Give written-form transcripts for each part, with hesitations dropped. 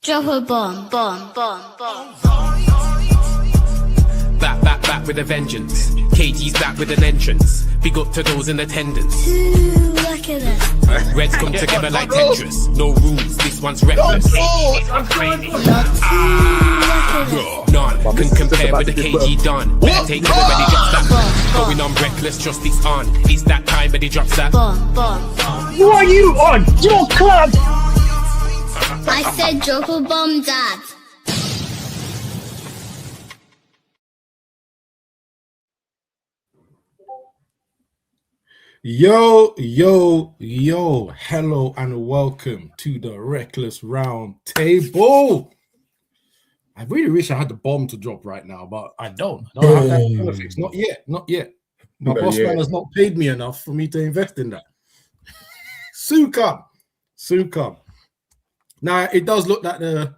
Drop a bomb, bomb, bomb, bomb. Back with a vengeance. KG's back with an entrance. Big up to those in attendance. Ooh, look at that. Reds come together like Tetris. No rules, this one's reckless. None can compare with the KG done. Better take it when he drops that. Going on reckless, just it's on. It's that time when he drops that. Bomb, bomb. Who are you on? Your club! I said drop a bomb, Dad. Yo, hello and welcome to the Reckless Roundtable. I really wish I had the bomb to drop right now, but I don't have that perfect. Not yet. My boss man has not paid me enough for me to invest in that. Soon come. Now, it does look like the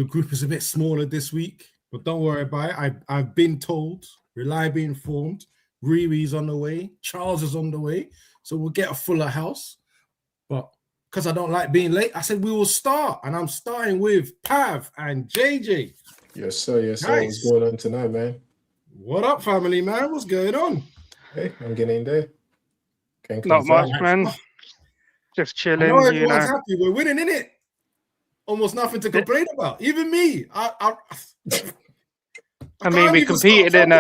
group is a bit smaller this week, but don't worry about it. I've been told, reliably informed, Riri's on the way, Charles is on the way, so we'll get a fuller house. But because I don't like being late, I said we will start, and I'm starting with Pav and JJ. Yes, sir. Nice. What's going on tonight, man? What up, family, man? What's going on? Hey, I'm getting in there. Not much, man. Just chilling. I know everyone's happy. We're winning, innit? Almost nothing to complain about. Even me. I mean, we competed in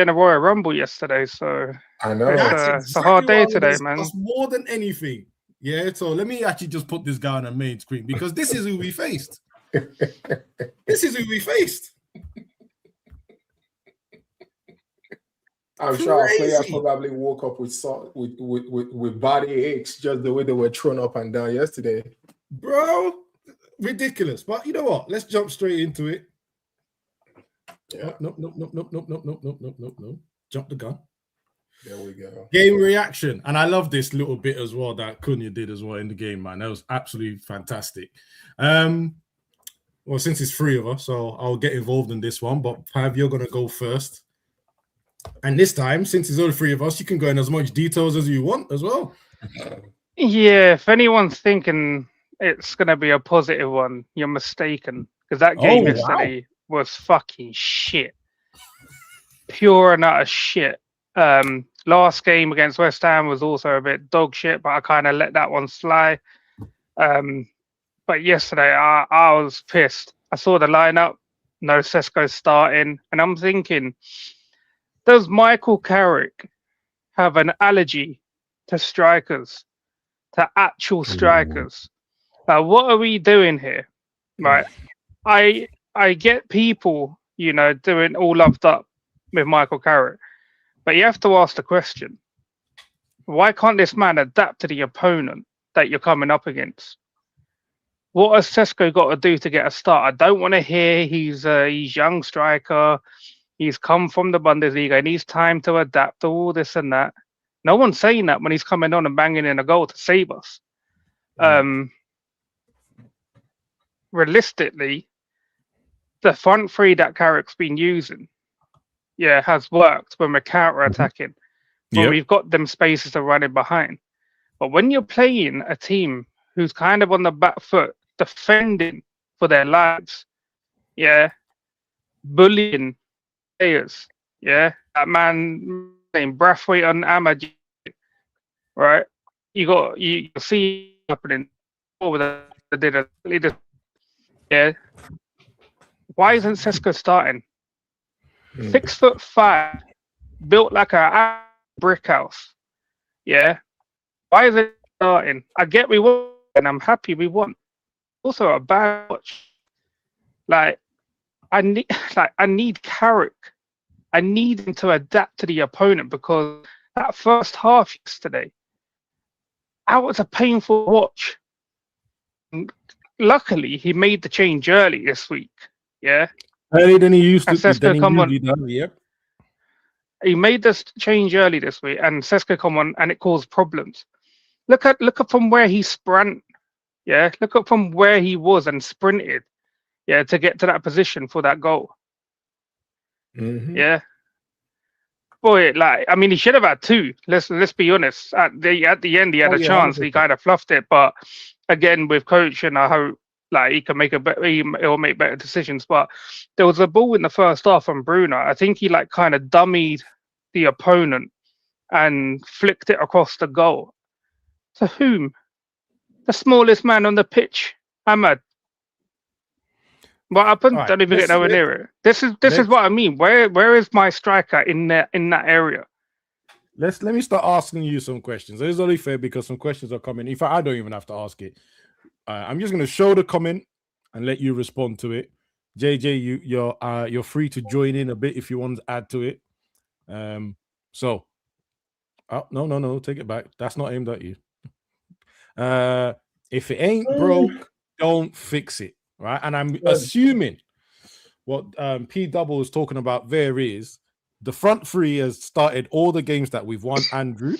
a Royal Rumble yesterday, so I know it's a hard day today, man. More than anything. Yeah, so let me actually just put this guy on the main screen because this is who we faced. I'm sure our players probably woke up with body aches just the way they were thrown up and down yesterday. Bro, ridiculous. But you know what? Let's jump straight into it. Yeah. Nope. Jump the gun. There we go. Game reaction. And I love this little bit as well that Cunha did as well in the game, man. That was absolutely fantastic. Well, since it's three of us, so I'll get involved in this one. But Pav, you're going to go first. And this time, since it's only three of us, you can go in as much details as you want as well. Yeah, if anyone's thinking it's going to be a positive one, you're mistaken. Because that game yesterday was fucking shit. Pure and utter shit. Last game against West Ham was also a bit dog shit, but I kind of let that one slide. But yesterday, I was pissed. I saw the lineup, no Sesko starting, and I'm thinking, does Michael Carrick have an allergy to strikers, to actual strikers? What are we doing here? Right. I get people, doing all loved up with Michael Carrick, but you have to ask the question, why can't this man adapt to the opponent that you're coming up against? What has Sesko got to do to get a start? I don't want to hear he's young striker, he's come from the Bundesliga, and he's time to adapt to all this and that. No one's saying that when he's coming on and banging in a goal to save us. Realistically, the front three that Carrick's been using, has worked when we're counter-attacking. When we've got them spaces to run in behind. But when you're playing a team who's kind of on the back foot, defending for their lives, bullying players, that man named Brathwaite on Ahmad, right? You see happening over the leader. Why isn't Sesko starting? 6'5", built like a brick house. Why is it starting? I get we won, and I'm happy we won. Also a bad watch. I need Carrick. I need him to adapt to the opponent because that first half yesterday, that was a painful watch. Luckily, he made the change early this week. Earlier than he used to. Sesko come on. He made this change early this week, and Sesko come on, and it caused problems. Look at from where he sprint. Look up from where he was and sprinted. To get to that position for that goal. Boy, he should have had two. Let's be honest. At the end, he had a chance. He kind of fluffed it, but again, with coaching, I hope Like he can make he'll make better decisions. But there was a ball in the first half from Bruno. I think he like kind of dummied the opponent and flicked it across the goal. To whom? The smallest man on the pitch, Ahmad. What happened? All right, Don't even get nowhere near it. This is what I mean. Where is my striker in that area? Let me start asking you some questions. It's only fair because some questions are coming. In fact, I don't even have to ask it. I'm just going to show the comment and let you respond to it. JJ, you're free to join in a bit if you want to add to it. So, oh no, take it back. That's not aimed at you. If it ain't broke, don't fix it, right? And I'm assuming what P Double is talking about there is the front three has started all the games that we've won. Andrew,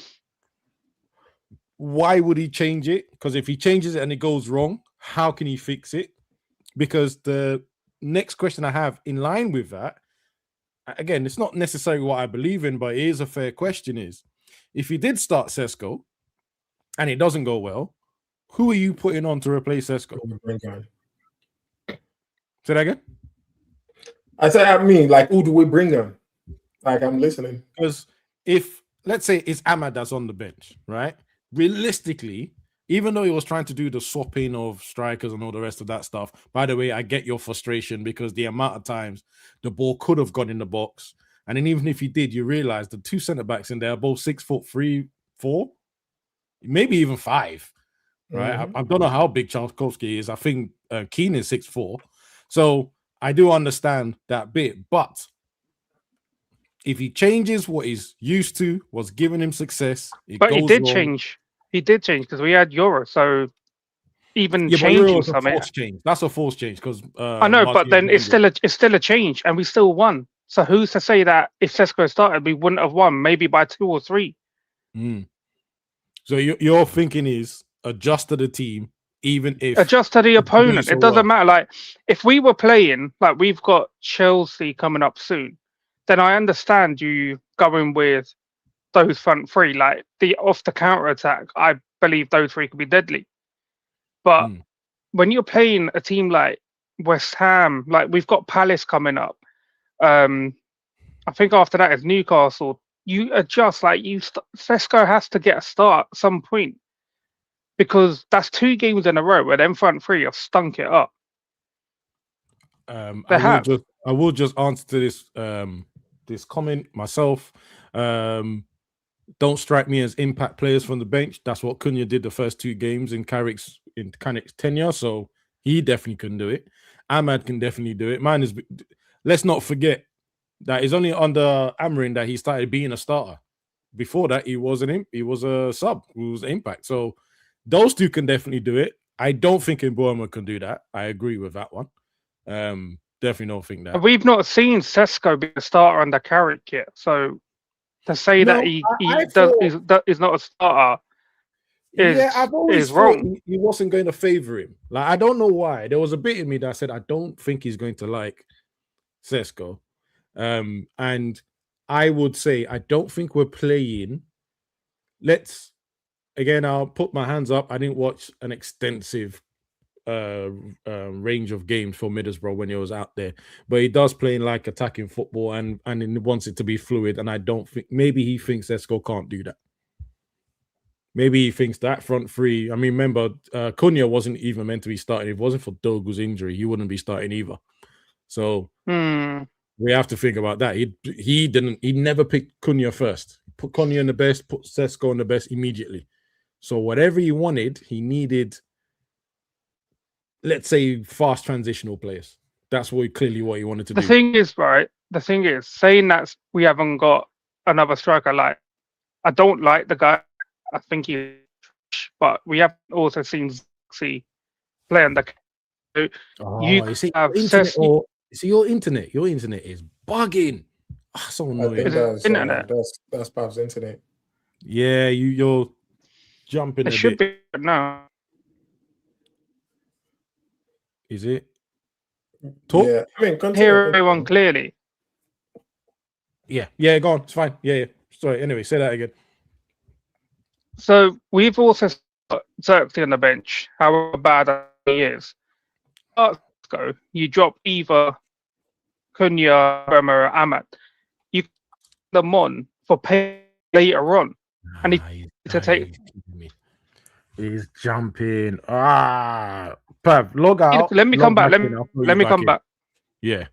why would he change it? Because if he changes it and it goes wrong, how can he fix it? Because the next question I have in line with that, again, it's not necessarily what I believe in, but it is a fair question, is if he did start Sesko and it doesn't go well, who are you putting on to replace Sesko? Say that again? I said, I mean, like, who do we bring on? Like, I'm listening. Because if, let's say, it's Ahmad that's on the bench, right? Realistically, even though he was trying to do the swapping of strikers and all the rest of that stuff, by the way, I get your frustration because the amount of times the ball could have gone in the box. And then even if he did, you realize the two centre-backs in there are both 6'3", 4, maybe even 5, right? Mm-hmm. I don't know how big Tchaikovsky is. I think Keane is 6'4". So I do understand that bit. But if he changes what he's used to, what's giving him success, But he did change. He did change because we had Euro. So even changing something, that's a forced change because I know. But then it's still a change, and we still won. So who's to say that if Sesko started, we wouldn't have won? Maybe by 2 or 3. So your thinking is adjust to the team, even if adjust to the opponent. It doesn't matter. Like if we were playing, like we've got Chelsea coming up soon, then I understand you going with those front three. Like the off the counter attack, I believe those 3 could be deadly. But when you're playing a team like West Ham, like we've got Palace coming up. I think after that is Newcastle. You adjust, like Sesko has to get a start at some point because that's 2 games in a row where them front 3 have stunk it up. I will just answer to this this comment myself. Don't strike me as impact players from the bench. That's what Cunha did the first 2 games in Carrick's tenure, so he definitely couldn't do it. Ahmad can definitely do it. Mine is. Let's not forget that it's only under Amarin that he started being a starter. Before that, he wasn't. He was a sub. He was impact. So those 2 can definitely do it. I don't think Mbeumo can do that. I agree with that one. Definitely don't think that. We've not seen Sesko be a starter under Carrick yet. So to say that he's not a starter I've always is wrong. He wasn't going to favor him. Like I don't know why. There was a bit in me that said I don't think he's going to like Sesko. And I would say I don't think we're playing. I'll put my hands up. I didn't watch an extensive range of games for Middlesbrough when he was out there, but he does play in like attacking football and he wants it to be fluid. And I don't think maybe he thinks Sesko can't do that. Maybe he thinks that front 3. I mean, remember, Cunha wasn't even meant to be starting. If it wasn't for Dogu's injury, he wouldn't be starting either. So we have to think about that. He never picked Cunha first. He put Cunha in the best, put Sesko in the best immediately. So whatever he needed, let's say, fast transitional players. That's clearly what he wanted to do. The thing is, saying that we haven't got another striker, like, I don't like the guy. I think he's, but we have also seen Zexi play on the. You see your internet. Your internet is bugging. Oh, so annoying. That's Bob's internet. Yeah, you're jumping. It should be now. Is it? Talk? Yeah, I mean, hear everyone clearly. Yeah, go on. It's fine. Yeah. Sorry. Anyway, say that again. So we've also got Xerxes on the bench, however bad he is. go, you drop either Cunha, Bremer, or Amat. You put them on for pay later on, and to take. He's jumping. Pav, log out. Let me log come back. in, I'll throw Let you me back come in. back. Yeah.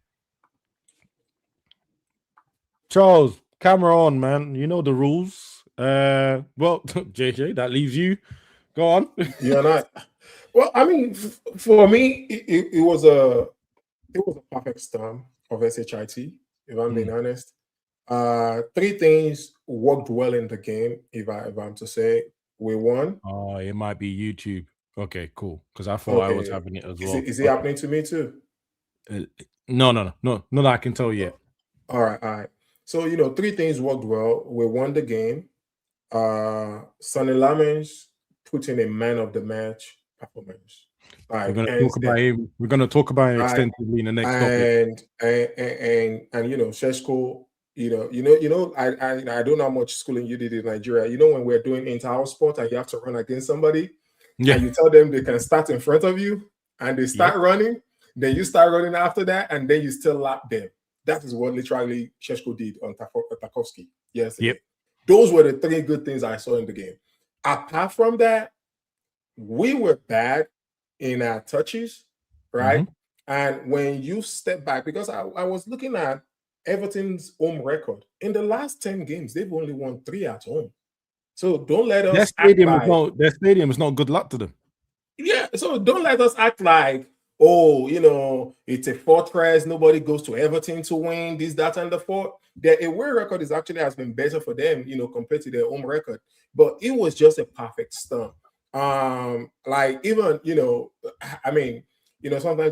Charles, camera on, man. You know the rules. Well, JJ, that leaves you. Go on. You're not. Well, I mean, for me, it was a perfect storm of SHIT, if I'm being honest. Three things worked well in the game, if I'm to say. We won. Oh, it might be YouTube. Okay, cool. Because I thought I was having it as well. Is it happening to me too? No, not that I can tell yet. All right. So, three things worked well. We won the game. Sonny Lamens put in a man of the match performance. We're going to talk about him. We're going to talk about him extensively in the next topic. And Sesko, I don't know how much schooling you did in Nigeria. When we're doing inter-house sport and you have to run against somebody, and you tell them they can start in front of you, and they start running, then you start running after that, and then you still lap them. That is what literally Sesko did on Tarkowski. Yes. Yep. Those were the three good things I saw in the game. Apart from that, we were bad in our touches, right? And when you step back, because I was looking at Everton's home record. In the last 10 games, they've only won 3 at home. So don't let us their stadium is not good luck to them. Yeah, so don't let us act like, it's a fortress. Nobody goes to Everton to win this, that, and the fourth. Their away record has been better for them, compared to their home record. But it was just a perfect storm. Sometimes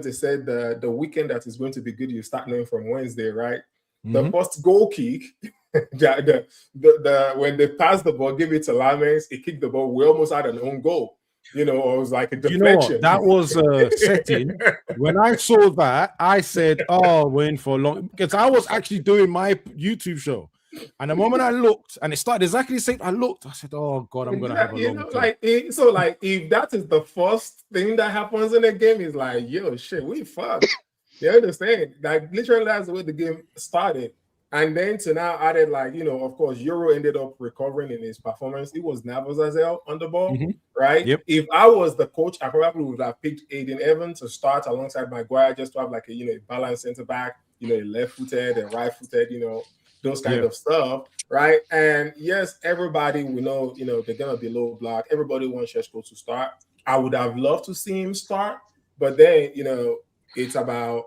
they said the weekend that is going to be good, you start knowing from Wednesday, right? The first goal kick, when they passed the ball, give it to Lames, he kicked the ball. We almost had an own goal. It was like a deflection. That was a setting. When I saw that, I said, we're in for a long, because I was actually doing my YouTube show. And the moment I looked and it started exactly the same, I said, oh God, I'm going to have a long time. If that is the first thing that happens in a game, it's like, yo, shit, we fucked. You understand? Like, literally, that's the way the game started. And then to now added, of course, Euro ended up recovering in his performance. He was nervous as hell on the ball, right? Yep. If I was the coach, I probably would have picked Aiden Evans to start alongside Maguire, just to have a balanced center back, a left-footed and right-footed, those kind of stuff, right? And yes, everybody we know, they're gonna be low block. Everybody wants Sesko to start. I would have loved to see him start, but then it's about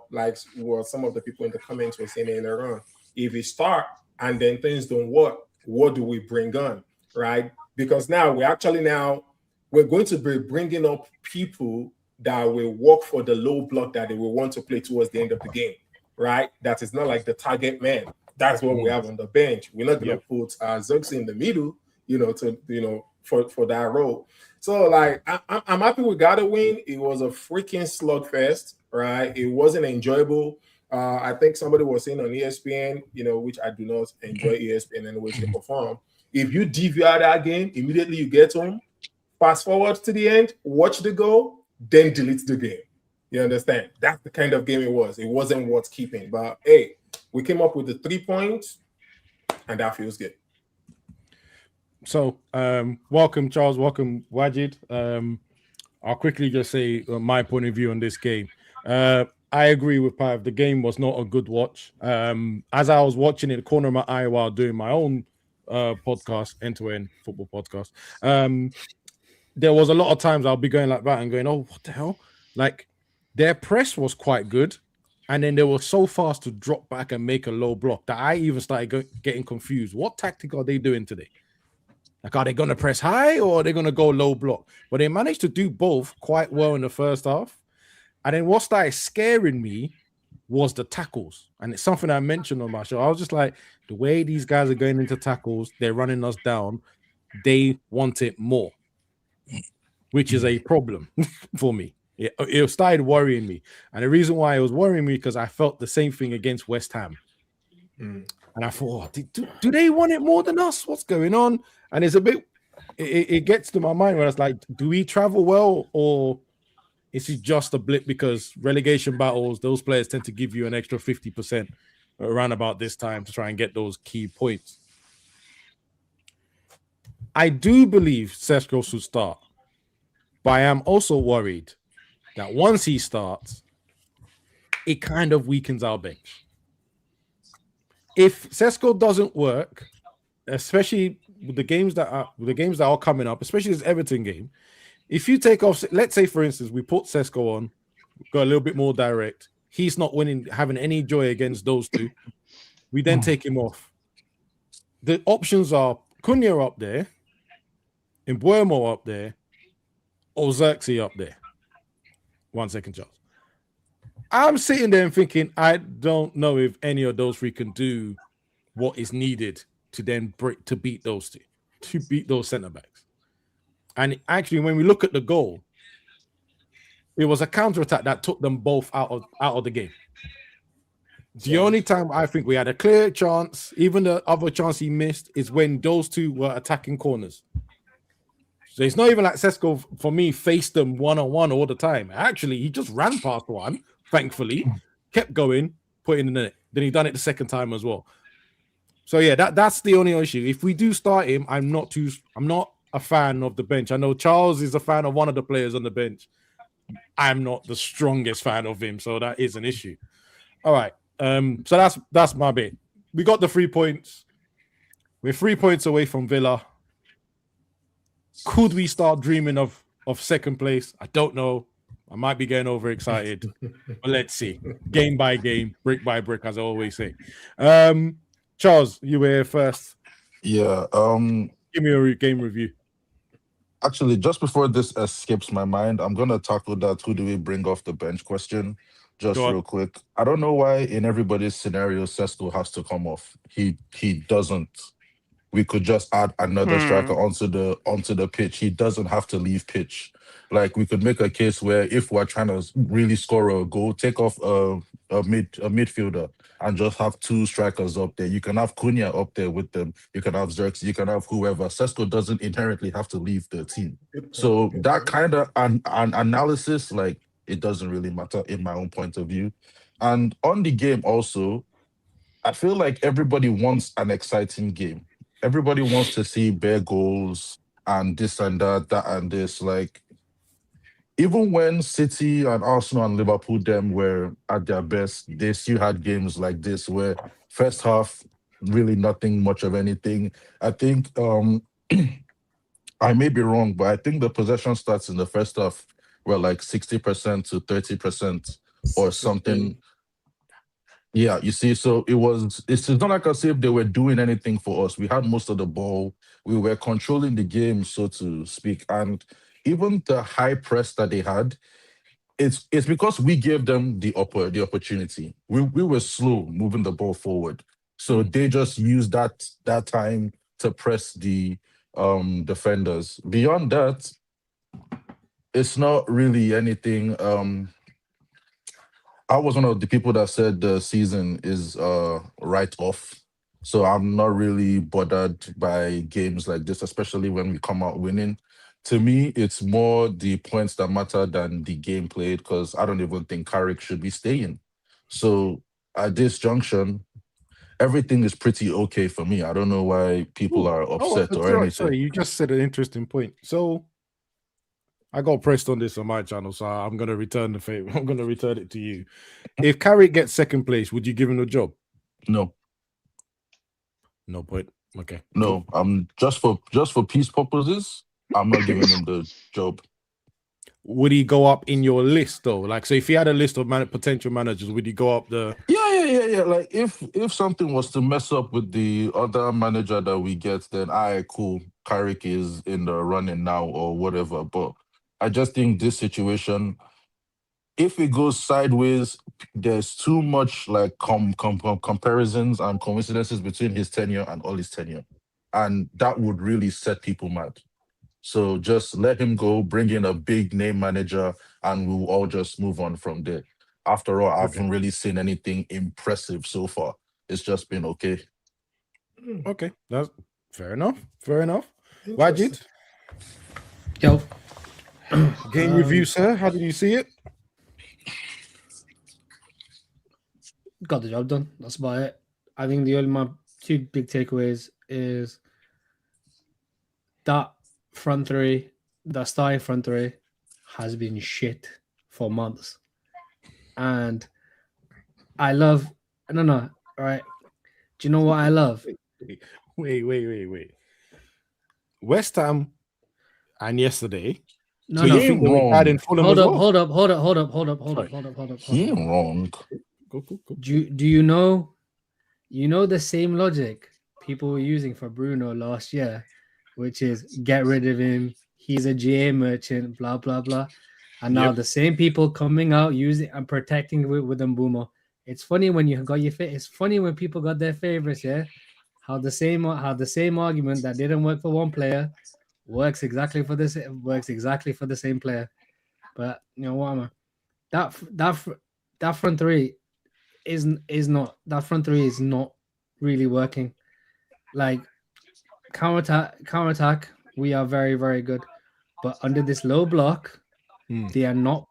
what some of the people in the comments were saying earlier on. If we start and then things don't work, what do we bring on, right? Because now we're going to be bringing up people that will work for the low block that they will want to play towards the end of the game, right? That is not like the target man. That's what we have on the bench. We're not going to put Zirkzee in the middle, for that role. So I'm happy we got a win. It was a freaking slugfest, right? It wasn't enjoyable. I think somebody was saying on ESPN, which I do not enjoy ESPN in the way they perform. If you DVR that game, immediately you get home, fast forward to the end, watch the goal, then delete the game. You understand? That's the kind of game it was. It wasn't worth keeping. But hey, we came up with the 3 points, and that feels good. So, welcome, Charles. Welcome, Wajid. I'll quickly just say my point of view on this game. I agree with Pav. The game was not a good watch. As I was watching it, the corner of my eye while doing my own podcast, end-to-end football podcast, there was a lot of times I'll be going like that and going, oh, what the hell? Like, their press was quite good. And then they were so fast to drop back and make a low block that I even started getting confused. What tactic are they doing today? Like, are they going to press high or are they going to go low block? But they managed to do both quite well in the first half. And then what started scaring me was the tackles. And it's something I mentioned on my show. I was just like, the way these guys are going into tackles, they're running us down. They want it more, which is a problem for me. It started worrying me. And the reason why it was worrying me because I felt the same thing against West Ham. And I thought, do they want it more than us? What's going on? And it's a bit, it gets to my mind where it's like, do we travel well or is it just a blip because relegation battles, those players tend to give you an extra 50% around about this time to try and get those key points. I do believe Sesko should start, but I am also worried that once he starts, it kind of weakens our bench. If Sesko doesn't work, especially with the games that are coming up, especially this Everton game, if you take off, let's say for instance, we put Sesko on, go a little bit more direct, he's not having any joy against those two. We then take him off. The options are Cunha up there, Mbuemo up there, or Xerxes up there. 1 second, Charles. I'm sitting there and thinking, I don't know if any of those three can do what is needed to then beat those two, to beat those centre backs. And actually, when we look at the goal, it was a counter-attack that took them both out of the game. The only time I think we had a clear chance, even the other chance he missed, is when those two were attacking corners. So it's not even like Sesko, for me, faced them one-on-one all the time. Actually, he just ran past one, thankfully, kept going, put it in the net. Then he done it the second time as well. So yeah, that's the only issue. If we do start him, I'm not a fan of the bench. I know Charles is a fan of one of the players on the bench. I'm not the strongest fan of him, so that is an issue. All right. So that's my bit. We got the 3 points. We're 3 points away from Villa. Could we start dreaming of second place? I don't know. I might be getting overexcited, but let's see. Game by game, brick by brick, as I always say. Charles, you were here first. Yeah. Give me a game review. Actually, just before this escapes my mind, I'm gonna tackle that who do we bring off the bench question just real quick. I don't know why in everybody's scenario Sesko has to come off. He doesn't. We could just add another striker onto the pitch. He doesn't have to leave pitch. Like, we could make a case where if we're trying to really score a goal, take off a midfielder and just have two strikers up there. You can have Cunha up there with them. You can have Xerxes. You can have whoever. Sesko doesn't inherently have to leave the team. So that kind of an analysis, like, it doesn't really matter in my own point of view. And on the game also, I feel like everybody wants an exciting game. Everybody wants to see bare goals and this and that and this. Like, even when City and Arsenal and Liverpool them were at their best, they still had games like this where first half, really nothing much of anything. I think, I may be wrong, but I think the possession stats in the first half were like 60% to 30% or something. Yeah, you see, so it's not like as if they were doing anything for us. We had most of the ball. We were controlling the game, so to speak. And even the high press that they had, it's because we gave them the opportunity. We were slow moving the ball forward. So they just used that time to press the defenders. Beyond that, it's not really anything. I was one of the people that said the season is right off. So I'm not really bothered by games like this, especially when we come out winning. To me, it's more the points that matter than the game played, because I don't even think Carrick should be staying. So at this junction, everything is pretty okay for me. I don't know why people are upset or anything. Sorry, you just said an interesting point. So I got pressed on this on my channel, so I'm going to return the favor. I'm going to return it to you. If Carrick gets second place, would you give him the job? No. No point. Okay. No, just for peace purposes, I'm not giving him the job. Would he go up in your list though? Like, so if he had a list of potential managers, would he go up the? Yeah. Like, if something was to mess up with the other manager that we get, then cool. Carrick is in the running now or whatever. But I just think this situation, if it goes sideways, there's too much like comparisons and coincidences between his tenure and Ollie's tenure, and that would really set people mad. So just let him go, bring in a big name manager, and we'll all just move on from there. After all, I haven't really seen anything impressive so far. It's just been okay. Okay, that's fair enough. Wajid? Yo. Game review, sir. How did you see it? Got the job done. That's about it. I think my two big takeaways is that front three, that starting front three, has been shit for months, and I love. No, all right. Do you know what I love? Wait. West Ham and yesterday. No, So no. he ain't They were bad in wrong. Fulham Hold as up, well. hold up. He ain't wrong. Go. Do you know? You know the same logic people were using for Bruno last year, which is get rid of him. He's a GA merchant, blah blah blah. And now Yep. the same people coming out using and protecting with Mbumo. It's funny when you got your it's funny when people got their favorites, yeah. How the same argument that didn't work for one player works exactly for the same player. But you know what, man? That front three is not really working. Like counterattack, we are very, very good, but under this low block, they are not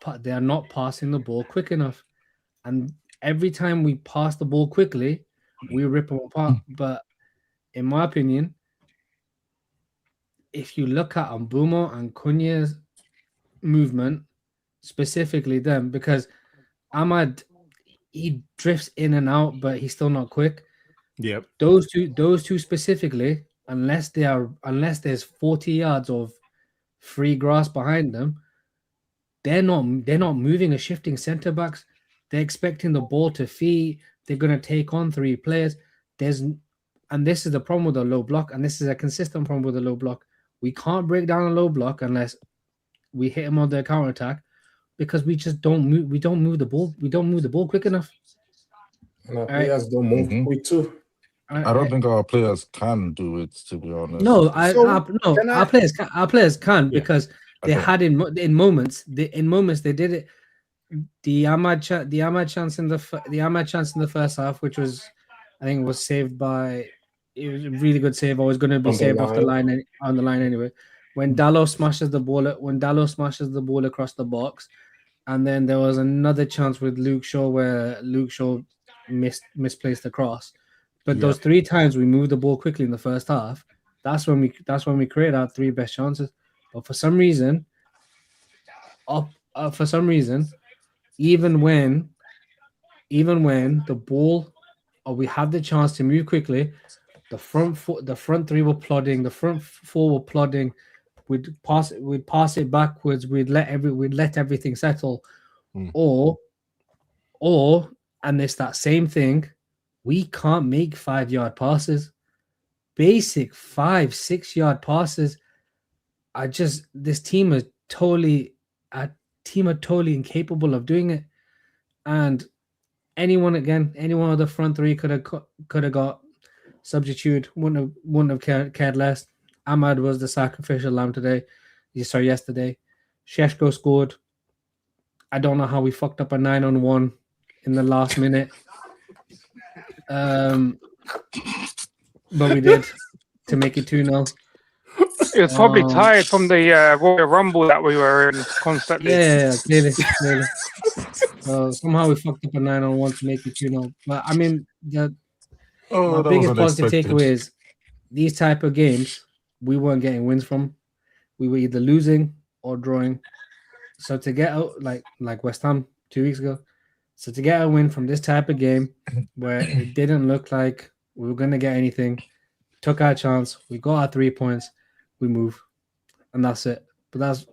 passing the ball quick enough, and every time we pass the ball quickly, we rip them apart. But in my opinion, if you look at Mbumo and Cunha's movement, specifically them, because Ahmad, he drifts in and out, but he's still not quick. Yep. Those two specifically, unless there's 40 yards of free grass behind them, they're not moving or shifting centre backs. They're expecting the ball to feed. They're gonna take on three players. And this is the problem with the low block, and this is a consistent problem with the low block. We can't break down a low block unless we hit them on their counter attack, because we just don't move. We don't move the ball. We don't move the ball quick enough. And our players don't move quick too. I don't think our players can do it, to be honest. No, can our players can, Yeah. because they Okay. had in moments they did it. The Ahmad chance in the first half, which was, I think, was saved by. It was a really good save. I was going to be On the saved off the line. line on the line anyway. When Dallo smashes the ball across the box, and then there was another chance with Luke Shaw where Luke Shaw misplaced the cross. But those three times we moved the ball quickly in the first half, that's when we created our three best chances. But for some reason, even when the ball, or we had the chance to move quickly, the front three were plodding, the front four were plodding. We'd pass it backwards. We'd let everything settle, or and it's that same thing. We can't make 5-yard passes, basic 5-6 yard passes. This team is totally incapable of doing it. And anyone of the front three could have got substitute. Wouldn't have cared less. Ahmad was the sacrificial lamb yesterday. Sesko scored. I don't know how we fucked up a 9-on-1 in the last minute. But we did, to make it 2-0. It was probably tired from the Royal Rumble that we were in constantly. Yeah, clearly. Somehow we fucked up a 9-on-1 to make it 2-0. But I mean, my biggest positive takeaway is these type of games we weren't getting wins from. We were either losing or drawing. So to get out like West Ham 2 weeks ago, so to get a win from this type of game where it didn't look like we were going to get anything, took our chance, we got our 3 points, we move, and that's it. But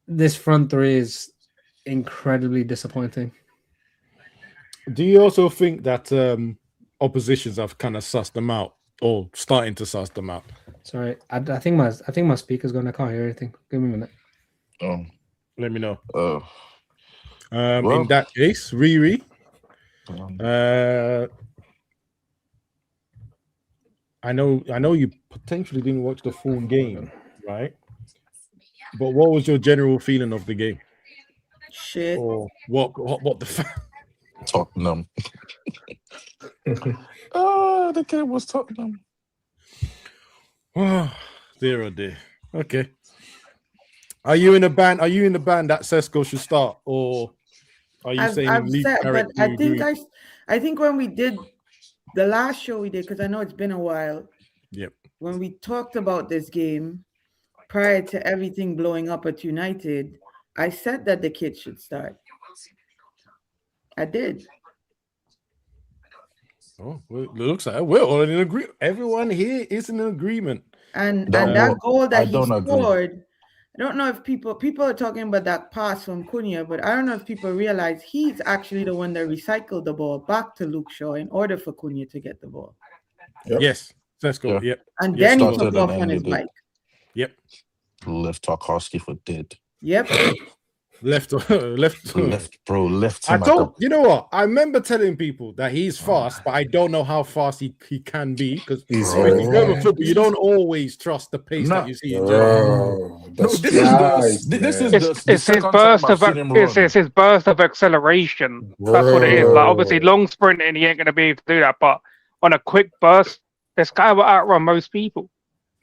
this front three is incredibly disappointing. Do you also think that oppositions have kind of sussed them out, or starting to suss them out? Sorry, I think my speaker's going. I can't hear anything. Give me a minute. Oh, Let me know. Well, in that case, Riri, I know you potentially didn't watch the full game, right? But what was your general feeling of the game? Shit. Or what the Tottenham. The game was Tottenham. Oh, dear, oh dear. Okay. Are you in the band? Are you in the band that Sesko should start, or are you saying I've leave said, Carrick? but I think when we did the last show we did, because I know it's been a while. Yep. When we talked about this game prior to everything blowing up at United, I said that the kid should start. I did. Oh, well, it looks like we're all in agreement. Everyone here is in agreement. And that goal that he scored, agree. I don't know if people are talking about that pass from Cunha, but I don't know if people realize he's actually the one that recycled the ball back to Luke Shaw in order for Cunha to get the ball. Yep. Yes, Sesko. Yep. And then he took off on his bike. Yep. Left Tarkowski for dead. Yep. left. I don't. You know what? I remember telling people that he's fast, but I don't know how fast he can be because when you go to football, you don't always trust the pace that you see in general. It's his burst of acceleration. That's what it is. Like obviously, long sprinting, he ain't gonna be able to do that, but on a quick burst, this guy will outrun most people.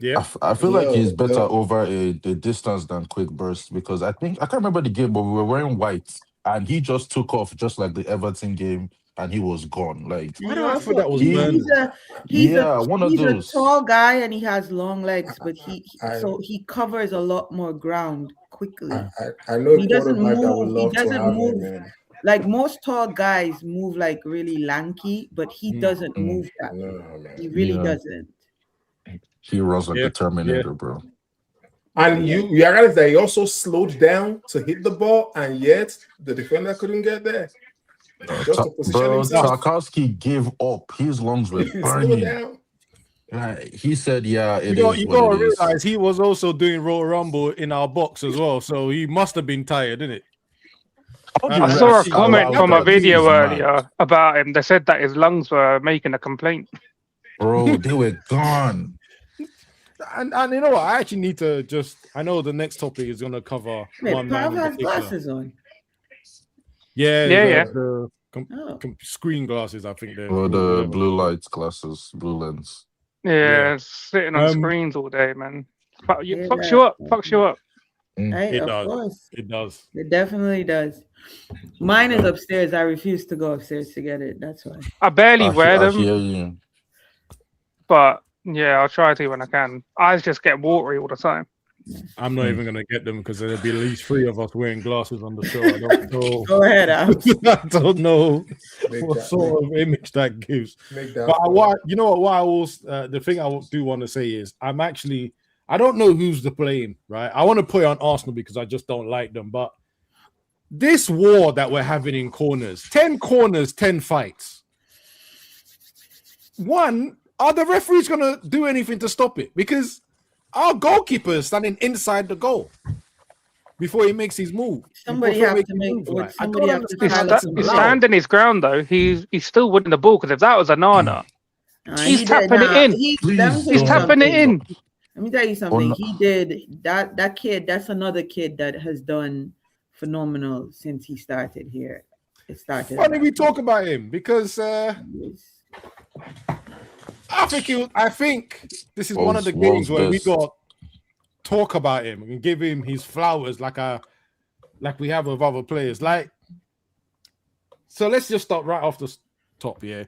Yeah, I feel like he's better over the distance than quick bursts because I can't remember the game, but we were wearing white and he just took off just like the Everton game and he was gone. Like why do I feel that was he's one of those. A tall guy and he has long legs, but he covers a lot more ground quickly. I know he doesn't move. Like most tall guys move like really lanky, but he doesn't move that. He really doesn't. He runs like the Terminator, bro. And you realize that he also slowed down to hit the ball, and yet the defender couldn't get there. Just to position himself. Tarkowski gave up. His lungs were burning. He said, "Yeah, you gotta realize he was also doing Royal Rumble in our box as well, so he must have been tired, didn't it?" I saw a comment from a video earlier about him. They said that his lungs were making a complaint. Bro, they were gone. And you know what? I actually need to I know the next topic is going to cover one man. Has glasses on. Yeah. The screen glasses, I think. Or the blue lights glasses, blue lens. Yeah. Sitting on screens all day, man. Fucks you up. Hey, it does. Course. It does. It definitely does. Mine is upstairs. I refuse to go upstairs to get it. That's why. I barely wear them. I hear you. But yeah, I'll try to when I can. Eyes just get watery all the time. I'm not even gonna get them because there'll be at least 3 of us wearing glasses on the show. I don't know. Go ahead, Alex. I don't know what sort of image that gives. But you know what? The thing I do want to say is I don't know who's to blame, right? I want to put it on Arsenal because I just don't like them. But this war that we're having in corners, 10 corners, 10 fights. One. Are the referees going to do anything to stop it? Because our goalkeeper is standing inside the goal before he makes his move. Somebody has to make. He's standing his ground though. He's still winning the ball because if that was Anana, he's tapping it in. He's tapping it in. Let me tell you something. He did that kid. That's another kid that has done phenomenal since he started here. It started. Funny we talk about him because. I think this is one of the games where we got talk about him and give him his flowers like we have with other players. So let's just start right off the top. Yeah,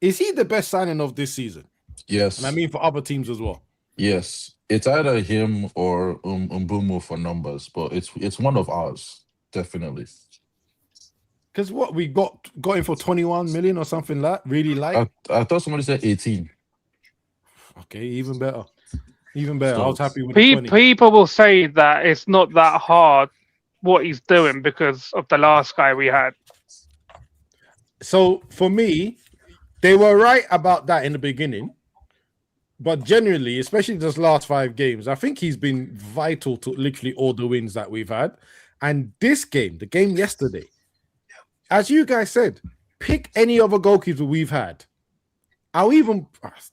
is he the best signing of this season? Yes, and I mean for other teams as well. Yes, it's either him or Mbumo for numbers, but it's one of ours definitely. Because what we got him for 21 million or something like really light. I thought somebody said 18. Okay, even better. Even better. I was happy with 20. People will say that it's not that hard what he's doing because of the last guy we had. So for me, they were right about that in the beginning. But generally, especially those last 5 games, I think he's been vital to literally all the wins that we've had. And this game, the game yesterday, as you guys said, pick any other goalkeeper we've had. I'll even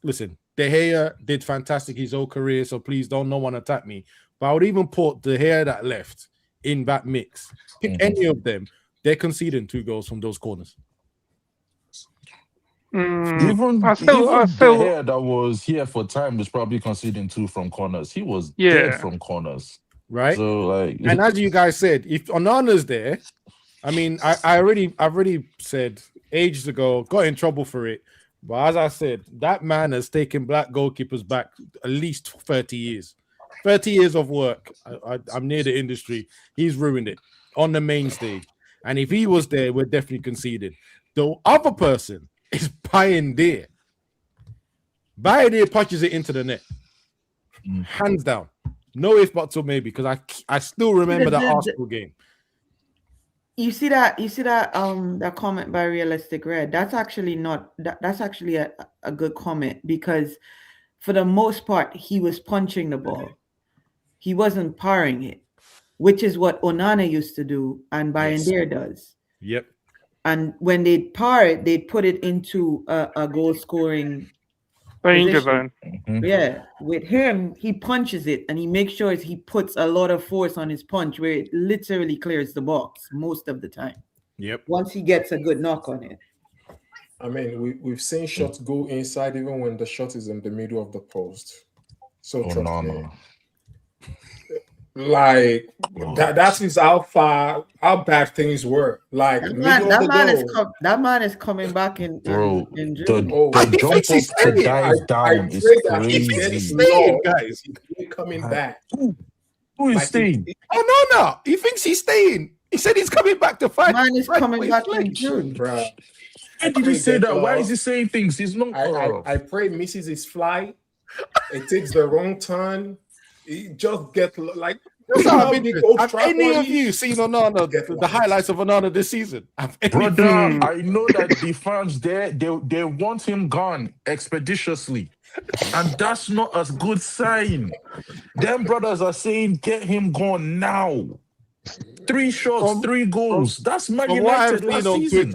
listen. De Gea did fantastic his whole career, so please don't no one attack me. But I would even put De Gea that left in that mix. Pick any of them. They're conceding 2 goals from those corners. Even De Gea that was here for time was probably conceding 2 from corners. He was dead from corners. right? So like, And as you guys said, if Onana's there, I mean, I've already said ages ago, got in trouble for it. But as I said, that man has taken black goalkeepers back at least 30 years. 30 years of work. I'm near the industry. He's ruined it on the main stage. And if he was there, we're definitely conceded. The other person is Pioneer. Pioneer punches it into the net. Hands down. No if, buts, or maybe, because I still remember that Arsenal game. You see that that comment by Realistic Red. That's actually that's actually a good comment, because for the most part he was punching the ball. He wasn't parring it, which is what Onana used to do and Bayandere does. Yep. And when they'd par it, they'd put it into a goal scoring danger zone. Yeah, with him, he punches it and he makes sure he puts a lot of force on his punch where it literally clears the box most of the time. Yep. Once he gets a good knock on it. I mean, we've seen shots go inside even when the shot is in the middle of the post. So trust me. Like that is how bad things were. Like that man is coming back in June. The jump up to dive down is crazy. Guys, he's coming back. Who is staying? Oh no! He thinks he's staying. He said he's coming back to fight. Man is coming back in June, bro. Why did he say that? Why is he saying things? He's not. I pray misses his flight. It takes the wrong turn. He just get like. Have any of you seen Onana, the highlights of Onana this season? Brother, I know that the fans there, they want him gone expeditiously. And that's not a good sign. Them brothers are saying, get him gone now. 3 shots, 3 goals. That's Man United last season.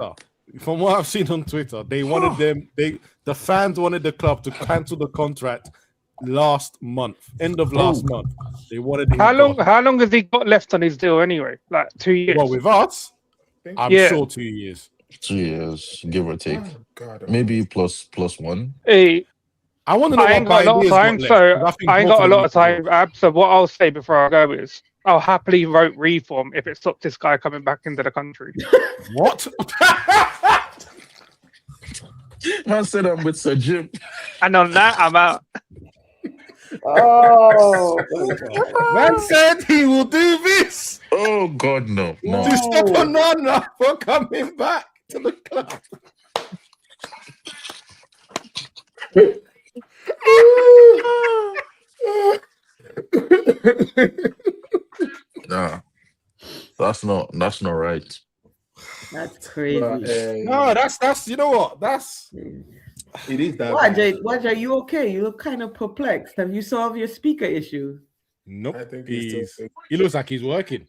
From what I've seen on Twitter, they wanted the fans wanted the club to cancel the contract last month, end of last month. They wanted him. How long has he got left on his deal anyway? Like 2 years? Well, with us, I'm sure 2 years. 2 years, give or take. Maybe plus 1. Hey, I want to know. I ain't got a lot of time, so I ain't got a lot of time. So what I'll say before I go is, I'll happily vote reform if it stops this guy coming back into the country. What? I said I'm with Sir Jim. And on that, I'm out. Oh, man said he will do this. Oh God, no. To stop Onana from coming back to the club. Nah, that's not right. That's crazy. No, that's you know what? It is that. Waj, are you okay? You look kind of perplexed. Have you solved your speaker issue? Nope. I think he looks like he's working.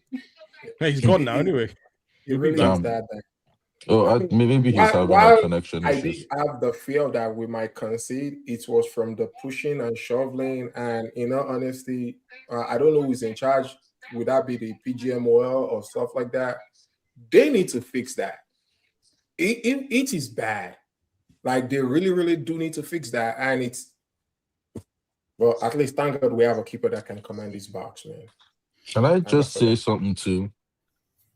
He's gone now anyway. He really is that. Maybe he's having a connection issue. I did have the feel that we might concede. It was from the pushing and shoveling, and in all honesty, I don't know who's in charge. Would that be the PGMOL or stuff like that? They need to fix that. It is bad. Like, they really, really do need to fix that. And well, at least thank God we have a keeper that can command this box, man. Can I just say something too?